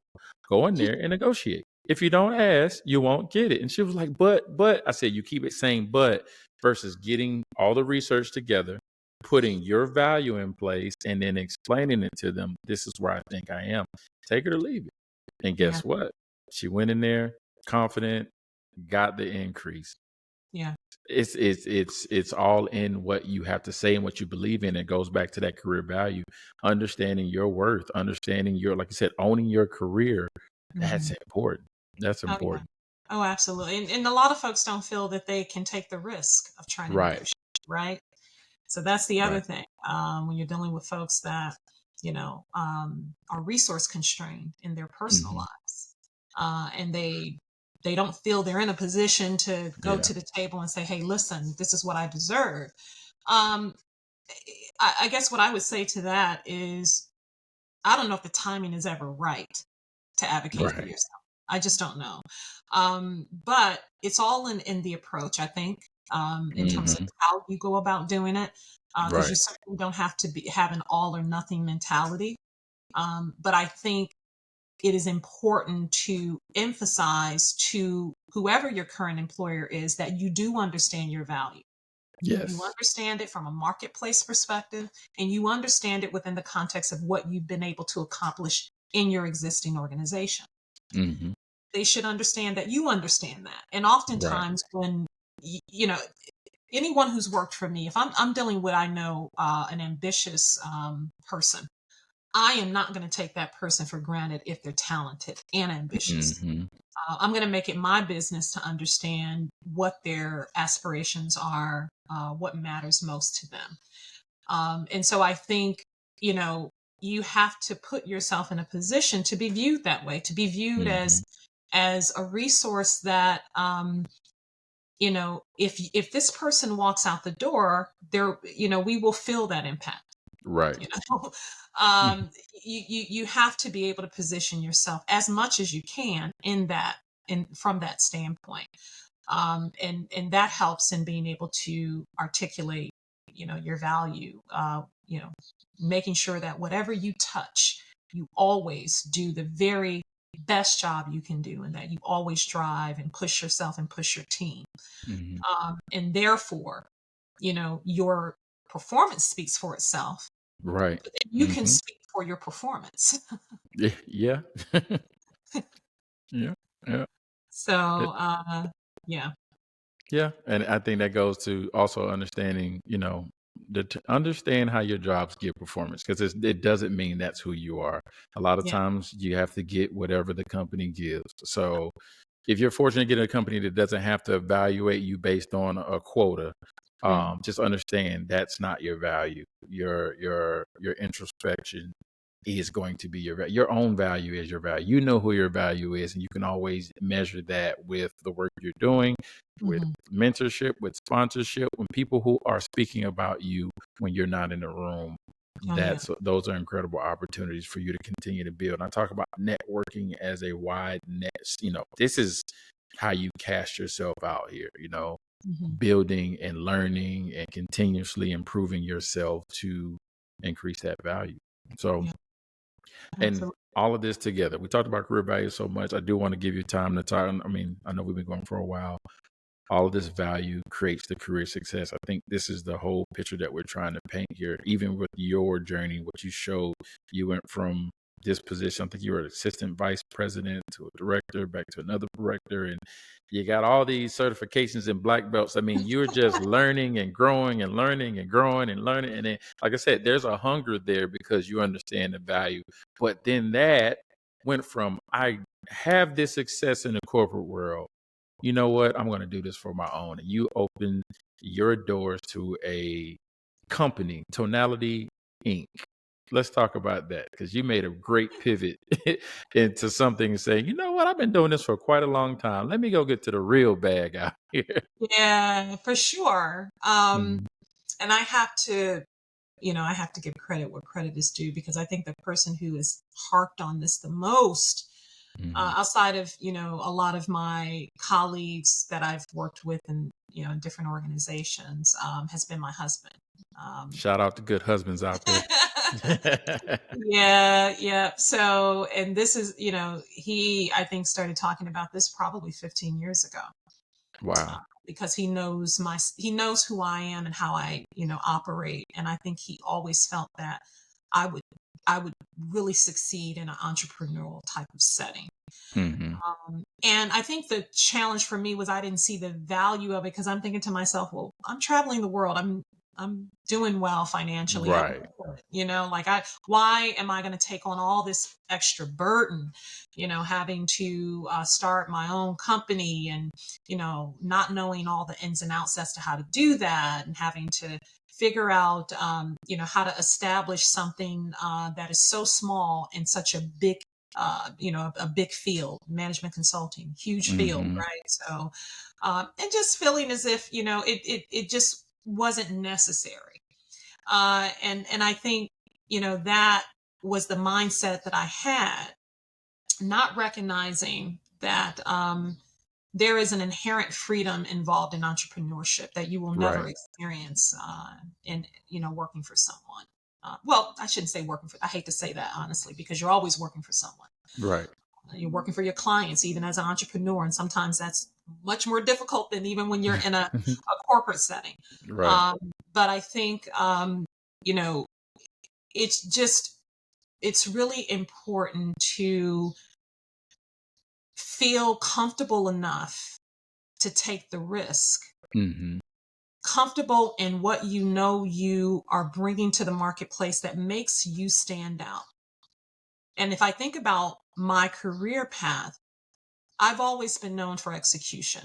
go in there and negotiate. If you don't ask, you won't get it. And she was like, but I said, you keep it saying, but versus getting all the research together, putting your value in place and then explaining it to them. This is where I think I am. Take it or leave it. And Yeah. guess what? She went in there confident, got the increase. Yeah. It's all in what you have to say and what you believe in. It goes back to that career value, understanding your worth, understanding your, like you said, owning your career. That's Mhm. important. That's Oh, yeah. important. Oh, absolutely. And a lot of folks don't feel that they can take the risk of trying to Right. negotiate, right? So that's the other Right. thing. When you're dealing with folks that, are resource constrained in their personal Hmm. lives, and they don't feel they're in a position to go Yeah. to the table and say, "Hey, listen, this is what I deserve." Um, I guess what I would say to that is, I don't know if the timing is ever right to advocate for Right. yourself. I just don't know. But it's all in the approach, I think, in terms of Hmm. how you go about doing it, because you Right. certainly don't have to have an all or nothing mentality. But I think it is important to emphasize to whoever your current employer is that you do understand your value. You Yes. understand it from a marketplace perspective, and you understand it within the context of what you've been able to accomplish in your existing organization. Hmm. They should understand that you understand that. And Right. oftentimes, when anyone who's worked for me, if I'm dealing with, I know, an ambitious person, I am not going to take that person for granted if they're talented and ambitious. Hmm. I'm going to make it my business to understand what their aspirations are, what matters most to them. And so I think, you know, you have to put yourself in a position to be viewed that way, to be viewed Hmm. as a resource that, if this person walks out the door, there, we will feel that impact. Right. You know, um, you have to be able to position yourself as much as you can in that, in from that standpoint, and that helps in being able to articulate, your value. Making sure that whatever you touch, you always do the very best job you can do, and that you always drive and push yourself and push your team, Hmm. and therefore, your performance speaks for itself, Right. but then you can Hmm. speak for your performance. Yeah. Yeah. Yeah. Yeah. So, It- yeah, yeah. And I think that goes to also understanding, understand how your jobs give performance, because it doesn't mean that's who you are. A lot of yeah, times you have to get whatever the company gives. So if you're fortunate to get a company that doesn't have to evaluate you based on a quota, yeah, just understand that's not your value. Your introspection is going to be your own value is your value. You know who your value is, and you can always measure that with the work you're doing, with hmm, mentorship, with sponsorship, when people who are speaking about you when you're not in the room. oh yeah, Those are incredible opportunities for you to continue to build. And I talk about networking as a wide net. This is how you cast yourself out here, hmm, building and learning and continuously improving yourself to increase that value. So, yeah, and absolutely, all of this together, we talked about career value so much. I do want to give you time to talk. I mean, I know we've been going for a while. All of this value creates the career success. I think this is the whole picture that we're trying to paint here. Even with your journey, what you showed, you went from this position, I think you were an assistant vice president to a director, back to another director, and you got all these certifications and black belts. I mean, you're just learning and growing and learning and growing and learning. And then, like I said, there's a hunger there because you understand the value. But then that went from, I have this success in the corporate world, you know what? I'm going to do this for my own. And you open your doors to a company, Tonality Inc. Let's talk about that, because you made a great pivot into something and saying, you know what? I've been doing this for quite a long time. Let me go get to the real bag out here. yeah, for sure. Mhm. And I have to give credit where credit is due, because I think the person who has harped on this the most outside of, a lot of my colleagues that I've worked with in, in different organizations, has been my husband. Um, Shout out to good husbands out there. yeah, yeah. So, and this is, he, I think, started talking about this probably 15 years ago. Wow. Because he knows who I am and how I, operate. And I think he always felt that I would, I would really succeed in an entrepreneurial type of setting. Mm-hmm. And I think the challenge for me was I didn't see the value of it because I'm thinking to myself, well, I'm traveling the world. I'm doing well financially. Right. Like why am I going to take on all this extra burden, having to start my own company and, not knowing all the ins and outs as to how to do that and having to figure out, how to establish something that is so small in such a big a big field, management consulting, huge field, Mm-hmm. right? So, and just feeling as if, it just wasn't necessary. And I think, that was the mindset that I had, not recognizing that, there is an inherent freedom involved in entrepreneurship that you will never Right. experience in working for someone. Well, I shouldn't say working for. I hate to say that honestly, because you're always working for someone. Right. You're working for your clients, even as an entrepreneur, and sometimes that's much more difficult than even when you're in a corporate setting. Right. Um, but I think you know it's really important to feel comfortable enough to take the risk, Mm-hmm. comfortable in what you are bringing to the marketplace that makes you stand out. And if I think about my career path, I've always been known for execution.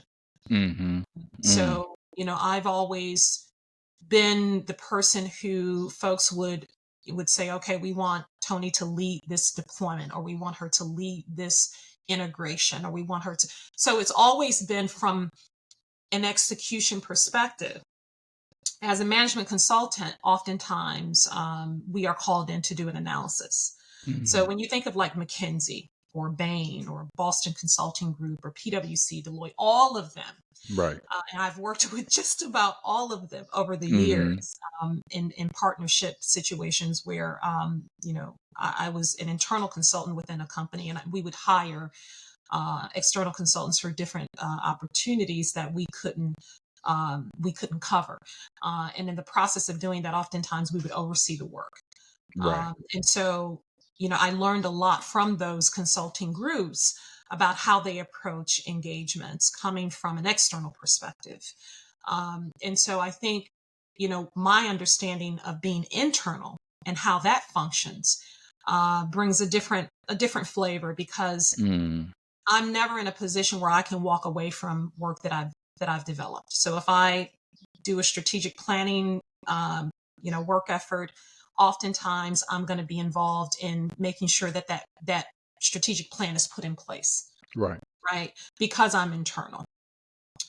Mm-hmm. Mm. So, I've always been the person who folks would say, okay, we want Tony to lead this deployment, or we want her to lead this integration, or we want her to. So it's always been from an execution perspective. As a management consultant, oftentimes we are called in to do an analysis. So Mm-hmm. when you think of like McKinsey or Bain or Boston Consulting Group or PwC, Deloitte, all of them, Right. and I've worked with just about all of them over the Mm-hmm. years in partnership situations where, I was an internal consultant within a company, and we would hire external consultants for different opportunities that we couldn't cover. And in the process of doing that, oftentimes we would oversee the work. Right. And so, I learned a lot from those consulting groups about how they approach engagements coming from an external perspective. And so I think, my understanding of being internal and how that functions brings a different flavor, because Mm. I'm never in a position where I can walk away from work that I've developed. So if I do a strategic planning, work effort, oftentimes I'm going to be involved in making sure that strategic plan is put in place, Right. right? Because I'm internal.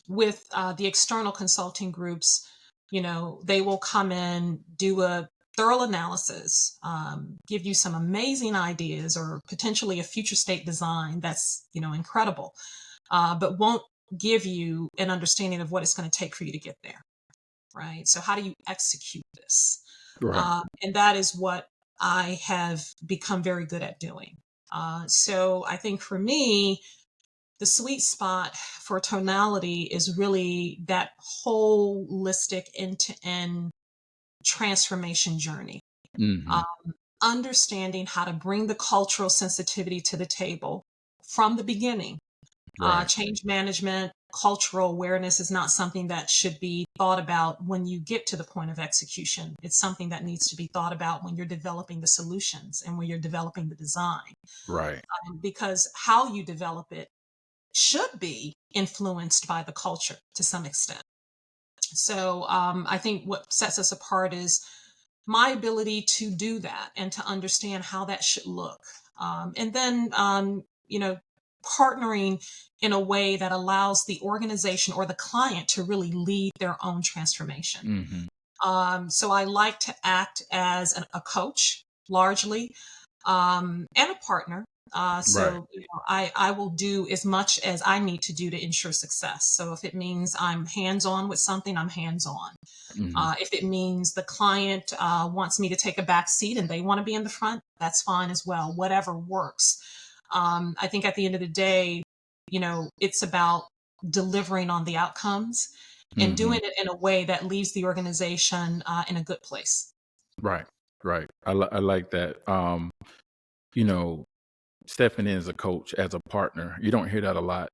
With the external consulting groups, they will come in, do a thorough analysis, give you some amazing ideas or potentially a future state design that's, incredible, but won't give you an understanding of what it's going to take for you to get there, right? So how do you execute this? Right. And that is what I have become very good at doing. So I think for me, the sweet spot for tonality is really that holistic end-to-end transformation journey. Mm-hmm. Understanding how to bring the cultural sensitivity to the table from the beginning. Right. Change management, cultural awareness is not something that should be thought about when you get to the point of execution. It's something that needs to be thought about when you're developing the solutions and when you're developing the design, Right. because how you develop it should be influenced by the culture to some extent. So I think what sets us apart is my ability to do that and to understand how that should look. And then, partnering in a way that allows the organization or the client to really lead their own transformation. Mm-hmm. So I like to act as a coach largely, and a partner. Right. So I will do as much as I need to do to ensure success. So if it means I'm hands-on with something, I'm hands-on. Hmm. If it means the client wants me to take a back seat and they want to be in the front, that's fine as well. Whatever works. I think at the end of the day, it's about delivering on the outcomes and Hmm. doing it in a way that leaves the organization in a good place. Right. Right. I like that. You know, stepping in as a coach, as a partner. You don't hear that a lot.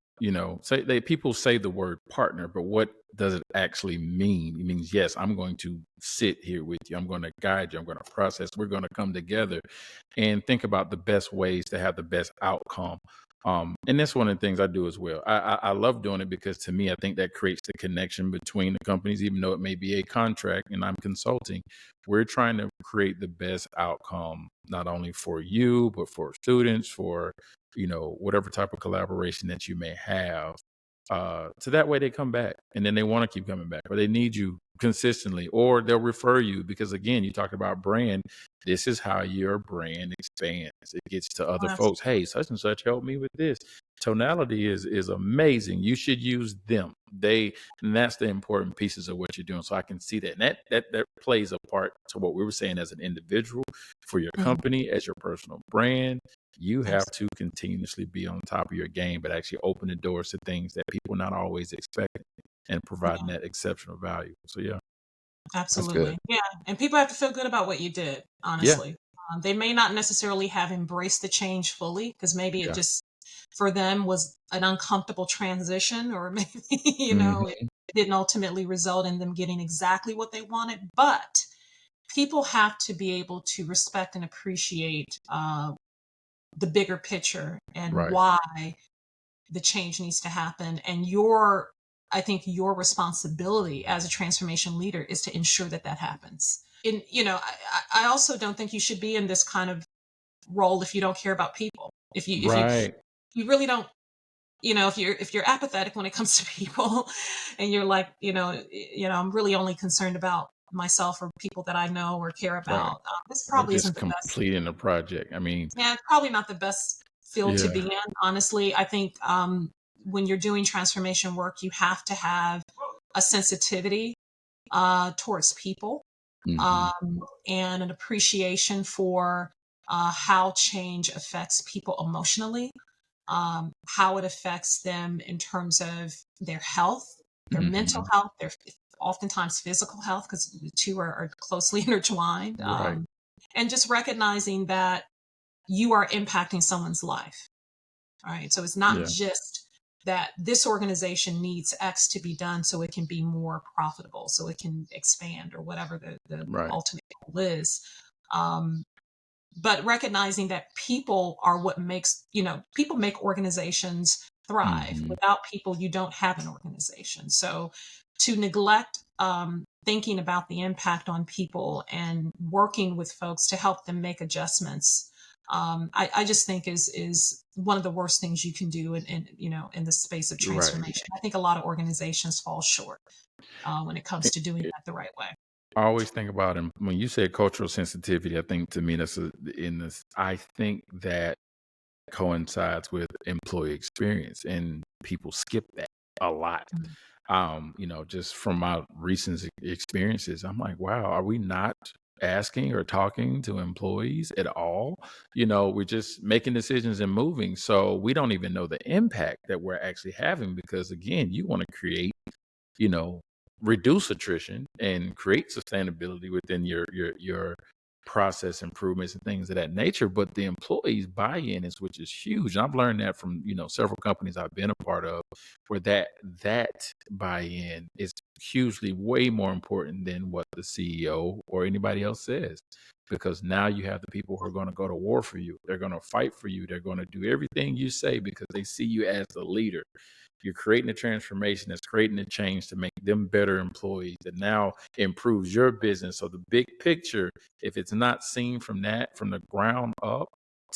People say the word partner, but what does it actually mean? It means, yes, I'm going to sit here with you. I'm going to guide you. I'm going to process. We're going to come together and think about the best ways to have the best outcome. And that's one of the things I do as well. I love doing it because to me, I think that creates the connection between the companies, even though it may be a contract and I'm consulting. We're trying to create the best outcome, not only for you, but for students, for, whatever type of collaboration that you may have. So that way they come back and then they want to keep coming back, or they need you consistently, or they'll refer you because, again, you talked about brand. This is how your brand expands. It gets to Oh, other folks. absolutely. Hey, such and such helped me with this. Tonality is amazing. You should use them. And that's the important pieces of what you're doing. So I can see that. And that plays a part to what we were saying as an individual, for your Mhm. company, as your personal brand. You have Abs- to continuously be on top of your game, but actually open the doors to things that people not always expect, and providing Yeah, that exceptional value. So yeah, that's good. absolutely. Yeah. And people have to feel good about what you did, Yeah. honestly. They may not necessarily have embraced the change fully because maybe it Yeah. just for them was an uncomfortable transition, or maybe, it Hmm. didn't ultimately result in them getting exactly what they wanted. But people have to be able to respect and appreciate the bigger picture and Right. why the change needs to happen. And I think your responsibility as a transformation leader is to ensure that that happens. And, I also don't think you should be in this kind of role if you don't care about people. Right. If you really don't, if you're apathetic when it comes to people and you're like, I'm really only concerned about myself or people that I know or care Right. about, this Or probably just isn't the best. completing the project. I mean, Yeah, it's probably not the best field to yeah. be in, honestly. I think when you're doing transformation work, you have to have a sensitivity towards people, Hmm. and an appreciation for how change affects people emotionally, how it affects them in terms of their health, their mental Hmm. health, their oftentimes physical health, because the two are closely intertwined. Right. And just recognizing that you are impacting someone's life. All right. So it's not Yeah. just that this organization needs X to be done so it can be more profitable, so it can expand, or whatever the Right. ultimate goal is. Um, but recognizing that people are what makes, people make organizations thrive. Hmm. Without people, you don't have an organization. So to neglect thinking about the impact on people and working with folks to help them make adjustments, I just think is one of the worst things you can do in the space of Right. transformation. I think a lot of organizations fall short when it comes It, to doing it, that the right way. I always think about, and when you say cultural sensitivity, I think to me in this. I think that coincides with employee experience, and people skip that a lot. Mhm. Just from my recent experiences, I'm like, wow, are we not asking or talking to employees at all? We're just making decisions and moving, so we don't even know the impact that we're actually having, because again, you want to create, you know, reduce attrition and create sustainability within your process improvements and things of that nature. But the employees buy-in is, which is huge. And I've learned that from, several companies I've been a part of, where that buy-in is hugely way more important than what the CEO or anybody else says. Because now you have the people who are going to go to war for you. They're going to fight for you. They're going to do everything you say because they see you as the leader. You're creating a transformation that's creating a change to make them better employees, that now improves your business. So the big picture, if it's not seen from the ground up,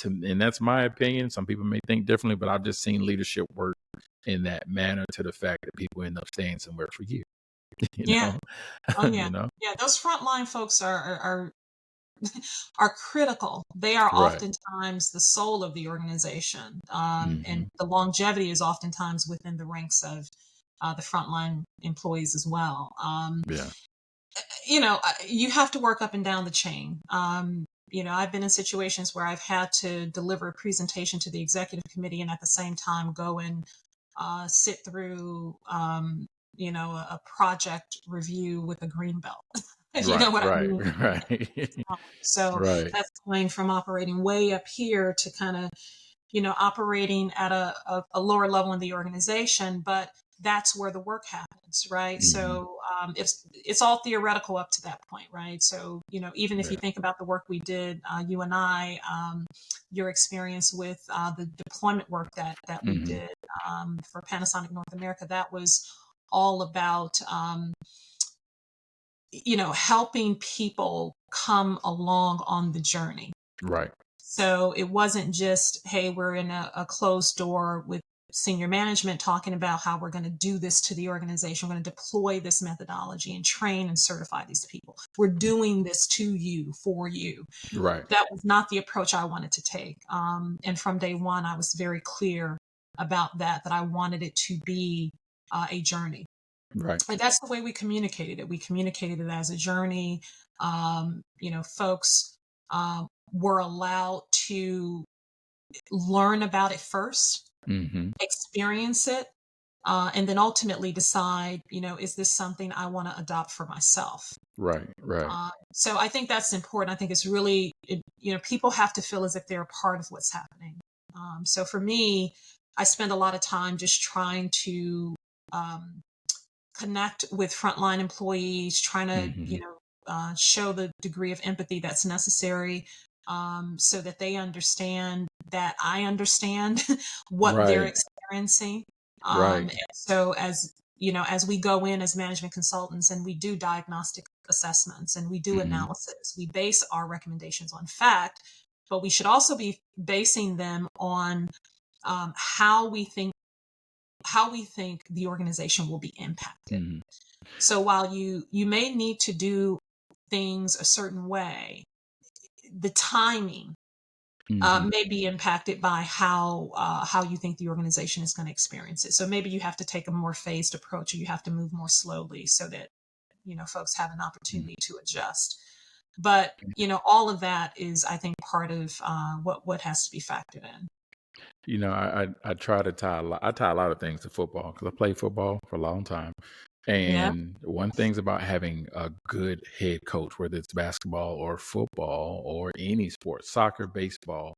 and that's my opinion. Some people may think differently, but I've just seen leadership work in that manner, to the fact that people end up staying somewhere for years. you Yeah. know, Oh, yeah. you know. Yeah. Those frontline folks are are critical. They are Right. oftentimes the soul of the organization, and Hmm. the longevity is oftentimes within the ranks of the frontline employees as well. Yeah. You have to work up and down the chain. I've been in situations where I've had to deliver a presentation to the executive committee and at the same time go and sit through, a project review with a green belt. If you Right. know what I Right. mean. Right. So Right. that's going from operating way up here to kind of, operating at a lower level in the organization, but that's where the work happens, right? Hmm. So it's all theoretical up to that point, right? So even if you Yeah. think about the work we did, you and I, your experience with the deployment work that we Hmm. did for Panasonic North America, that was all about helping people come along on the journey. Right. So it wasn't just, hey, we're in a closed door with senior management talking about how we're going to do this to the organization. We're going to deploy this methodology and train and certify these people. We're doing this to you, for you. Right. That was not the approach I wanted to take. And from day one, I was very clear about that I wanted it to be a journey. Right. And that's the way we communicated it. We communicated it as a journey. Folks were allowed to learn about it first, Hmm. experience it, and then ultimately decide, is this something I want to adopt for myself? Right. Right. So I think that's important. I think it's really, people have to feel as if they're a part of what's happening. So for me, I spend a lot of time just trying to um, connect with frontline employees, trying to, Hmm. show the degree of empathy that's necessary, so that they understand that I understand what they're Right. experiencing. Right. And so as we go in as management consultants and we do diagnostic assessments and we do Hmm. analysis, we base our recommendations on fact, but we should also be basing them on how we think the organization will be impacted. Hmm. So while you may need to do things a certain way, the timing Hmm. may be impacted by how you think the organization is going to experience it. So maybe you have to take a more phased approach, or you have to move more slowly so that folks have an opportunity to adjust. But all of that is, I think, part of what has to be factored in. I try to tie I tie a lot of things to football because I played football for a long time. Yeah. And one thing's about having a good head coach, whether it's basketball or football or any sport, soccer, baseball.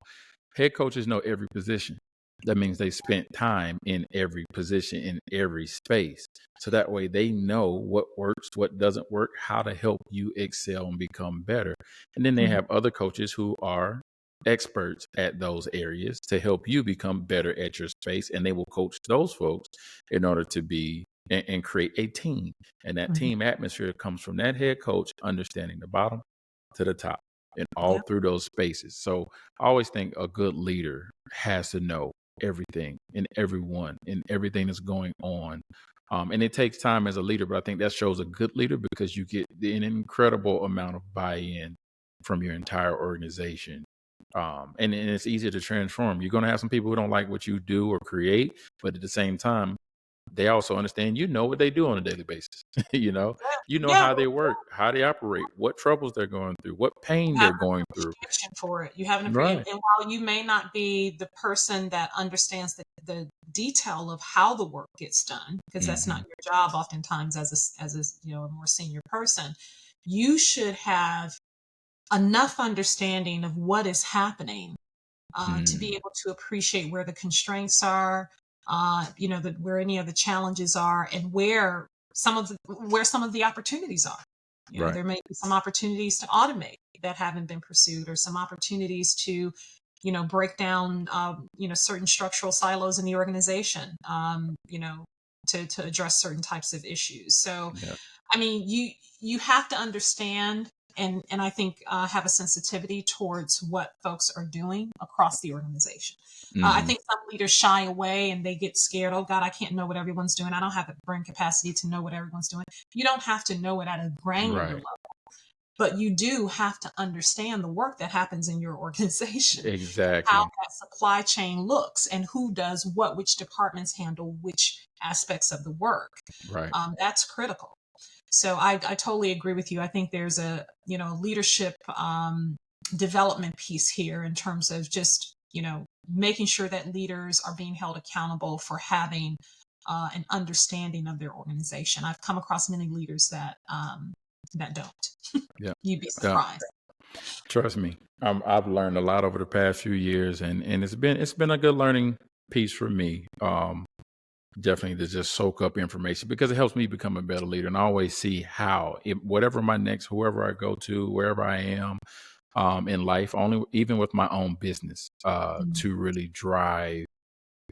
Head coaches know every position. That means they spent time in every position, in every space. So that way they know what works, what doesn't work, how to help you excel and become better. And then they Mhm. have other coaches who are experts at those areas to help you become better at your space. And they will coach those folks in order to be and create a team. And that Mhm. team atmosphere comes from that head coach understanding the bottom to the top and all Yeah. through those spaces. So I always think a good leader has to know everything and everyone and everything that's going on. And it takes time as a leader, but I think that shows a good leader because you get an incredible amount of buy-in from your entire organization. And it's easy to transform. You're going to have some people who don't like what you do or create, but at the same time, they also understand what they do on a daily basis. you know, Yeah. how they work, how they operate, what troubles they're going through, what pain Have they're an going through. appreciation for it. You have Right. and while you may not be the person that understands the detail of how the work gets done, because that's not Hmm. your job oftentimes as a more senior person, you should have enough understanding of what is happening to be Mm. able to appreciate where the constraints are, where any of the challenges are, and where some of the opportunities are. Right. There may be some opportunities to automate that haven't been pursued, or some opportunities to, break down, certain structural silos in the organization, to address certain types of issues. So, Yeah. I mean, you have to understand and I think have a sensitivity towards what folks are doing across the organization. I Hmm. think some leaders shy away and they get scared. Oh God, I can't know what everyone's doing. I don't have the brain capacity to know what everyone's doing. You don't have to know it at a granular Right. level, but you do have to understand the work that happens in your organization, how Exactly. that supply chain looks and who does what, which departments handle which aspects of the work. Right. That's critical. So I totally agree with you. I think there's a, leadership development piece here in terms of just, making sure that leaders are being held accountable for having an understanding of their organization. I've come across many leaders that don't. Yeah. You'd be Yeah. surprised. Trust me. I've learned a lot over the past few years, and it's been a good learning piece for me. Definitely to just soak up information because it helps me become a better leader, and I always see how whatever my next, whoever I go to, wherever I am in life, only even with my own business, Mhm. to really drive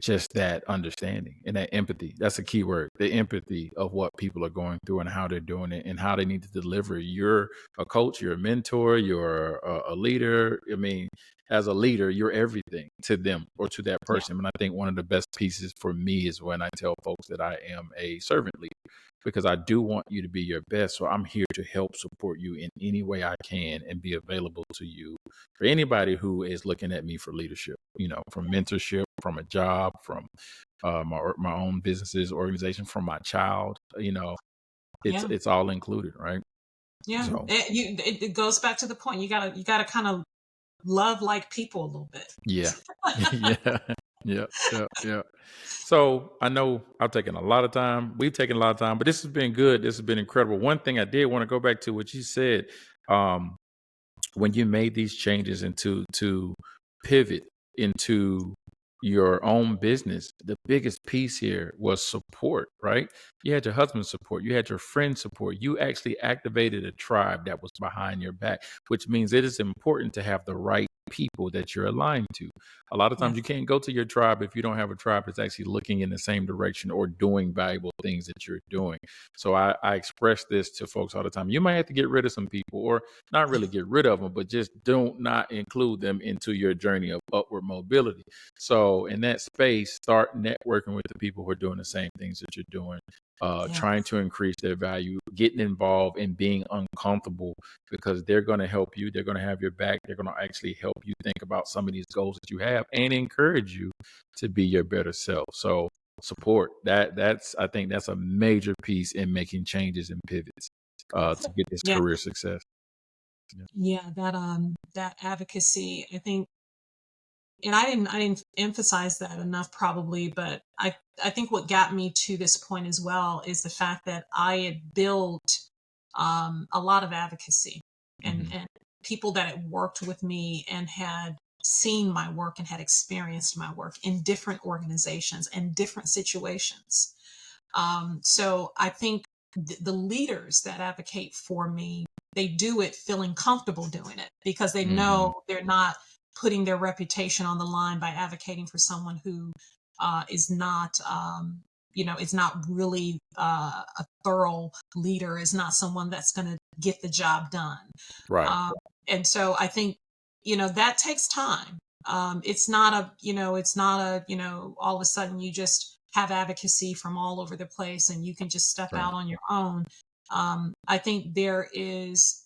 just that understanding and that empathy. That's a key word, the empathy of what people are going through and how they're doing it and how they need to deliver. You're a coach, you're a mentor, you're a leader. I mean, as a leader, you're everything to them or to that Yeah, person. And I think one of the best pieces for me is when I tell folks that I am a servant leader because I do want you to be your best. So I'm here to help support you in any way I can and be available to you for anybody who is looking at me for leadership, from mentorship, from a job, from my own businesses, organization, from my child. It's yeah, it's all included, right? yeah. So It goes back to the point. You gotta kind of love like people a little bit. yeah, yeah, yeah, yeah, yeah. So I know I've taken a lot of time. We've taken a lot of time, but this has been good. This has been incredible. One thing I did want to go back to what you said. Um, when you made these changes into to pivot into your own business, the biggest piece here was support, right? You had your husband's support, you had your friend's support, you actually activated a tribe that was behind your back, which means it is important to have the right people that you're aligned to. A lot of Yeah, times you can't go to your tribe if you don't have a tribe that's actually looking in the same direction or doing valuable things that you're doing. So I express this to folks all the time. You might have to get rid of some people, or not really get rid of them, but just don't not include them into your journey of upward mobility. So in that space, start networking with the people who are doing the same things that you're doing, yeah, trying to increase their value, getting involved and being uncomfortable because they're going to help you. They're going to have your back. They're going to actually help you think about some of these goals that you have and encourage you to be your better self. So support that's I think that's a major piece in making changes and pivots to get this yeah, career success. Yeah. yeah. That advocacy, I think, and I didn't emphasize that enough probably, but I think what got me to this point as well is the fact that I had built a lot of advocacy Mhm. and people that had worked with me and had seen my work and had experienced my work in different organizations and different situations. So I think the leaders that advocate for me, they do it feeling comfortable doing it because they Mhm. know they're not putting their reputation on the line by advocating for someone who is not, is not really a thorough leader, is not someone that's going to get the job done. Right. Um, and so I think, that takes time. It's not all of a sudden you just have advocacy from all over the place and you can just step Right. out on your own. I think there is,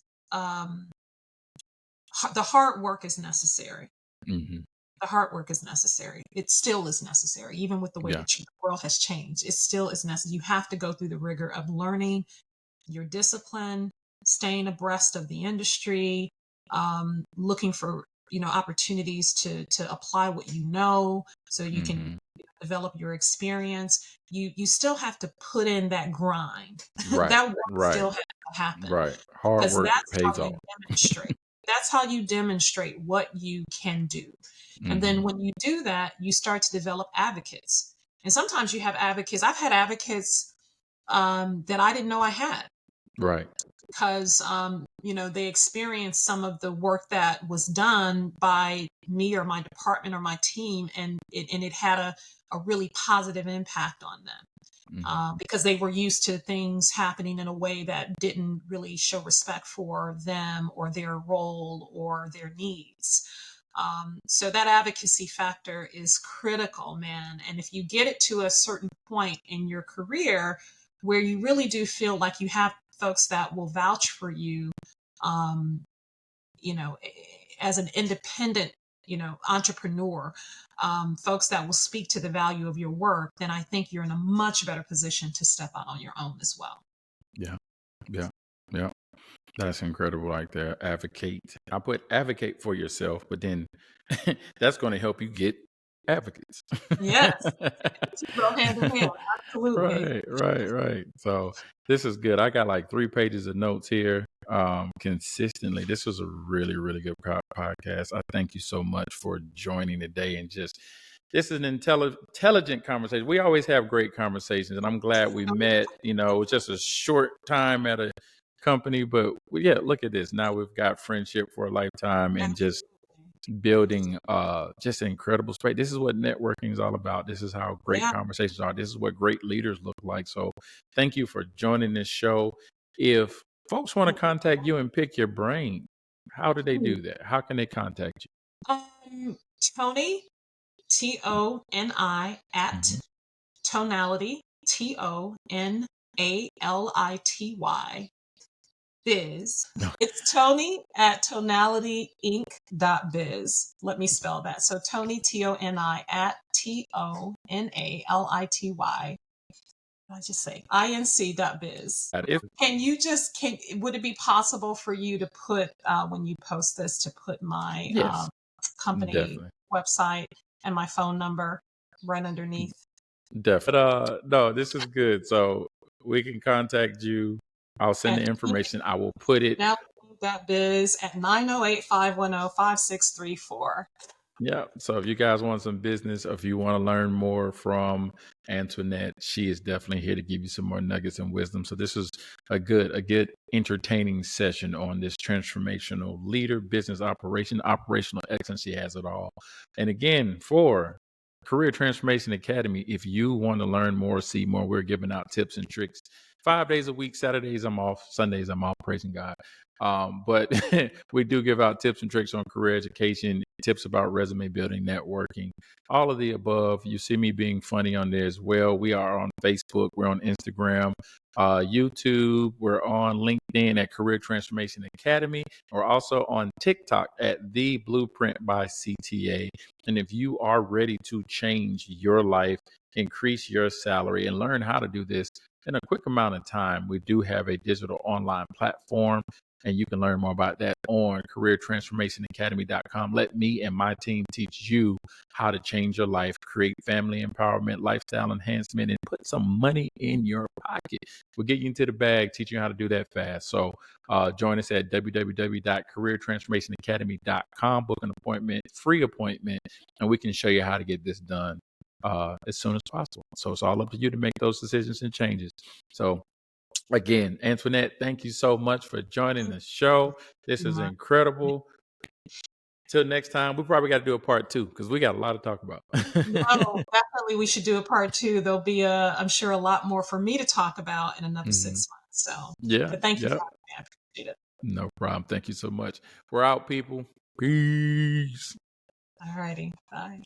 the hard work is necessary. Mhm. The hard work is necessary. It still is necessary, even with the way Yeah. the world has changed. It still is necessary. You have to go through the rigor of learning your discipline, staying abreast of the industry, looking for opportunities to apply what you know, so you can Mhm. develop your experience. You still have to put in that grind. Right. That work Right. still has to happen Right. Hard because work that's pays how you off. demonstrate. That's how you demonstrate what you can do. And then Mhm. when you do that, you start to develop advocates. And sometimes you have advocates. I've had advocates that I didn't know I had Right. because they experienced some of the work that was done by me or my department or my team, and it had a really positive impact on them Mhm. because they were used to things happening in a way that didn't really show respect for them or their role or their needs. So that advocacy factor is critical, man. And if you get it to a certain point in your career where you really do feel like you have folks that will vouch for you, you know, as an independent, entrepreneur, folks that will speak to the value of your work, then I think you're in a much better position to step out on your own as well. Yeah. Yeah. Yeah. That's incredible right there. Advocate. I put advocate for yourself, but then that's going to help you get advocates. Yes, go hand in hand. Absolutely. Right. So this is good. I got like 3 pages of notes here consistently. This was a really, really good podcast. I thank you so much for joining today and just this is an intelligent conversation. We always have great conversations, and I'm glad we met. It's just a short time at a company, but yeah, look at this. Now we've got friendship for a lifetime and just building just an incredible space. This is what networking is all about. This is how great Yeah. conversations are. This is what great leaders look like. So thank you for joining this show. If folks want to contact you and pick your brain, how do they do that? How can they contact you? Tony, Toni at Tonality, Tonality biz. It's Tony at tonalityinc.biz. Let me spell that. So Tony, Toni at Tonality. I just say inc.biz. Would it be possible for you to put, when you post this, to put my Yes, company definitely. website and my phone number right underneath? Definitely. No, this is good. So we can contact you. I'll send the information. I will put it. Biz at 908-510-5634. Yeah. So if you guys want some business, if you want to learn more from Antionette, she is definitely here to give you some more nuggets and wisdom. So this is a good entertaining session on this transformational leader, business operational excellence. She has it all. And again, for Career Transformation Academy, if you want to learn more, see more, we're giving out tips and tricks 5 days a week. Saturdays I'm off. Sundays I'm off, praising God. But we do give out tips and tricks on career education, tips about resume building, networking, all of the above. You see me being funny on there as well. We are on Facebook, we're on Instagram, YouTube, we're on LinkedIn at Career Transformation Academy. We're also on TikTok at The Blueprint by CTA. And if you are ready to change your life, increase your salary, and learn how to do this in a quick amount of time, we do have a digital online platform. And you can learn more about that on careertransformationacademy.com. Let me and my team teach you how to change your life, create family empowerment, lifestyle enhancement, and put some money in your pocket. We'll get you into the bag, teach you how to do that fast. So join us at www.careertransformationacademy.com. Book an appointment, free appointment, and we can show you how to get this done as soon as possible. So it's all up to you to make those decisions and changes. So again, Antionette, thank you so much for joining the show. This is incredible. Till next time, we probably got to do a part 2 because we got a lot to talk about. No, definitely we should do a part 2. There'll be I'm sure a lot more for me to talk about in another 6 months. So yeah, but thank you for having me. I appreciate it. No problem. Thank you so much. We're out, people. Peace. All righty. Bye.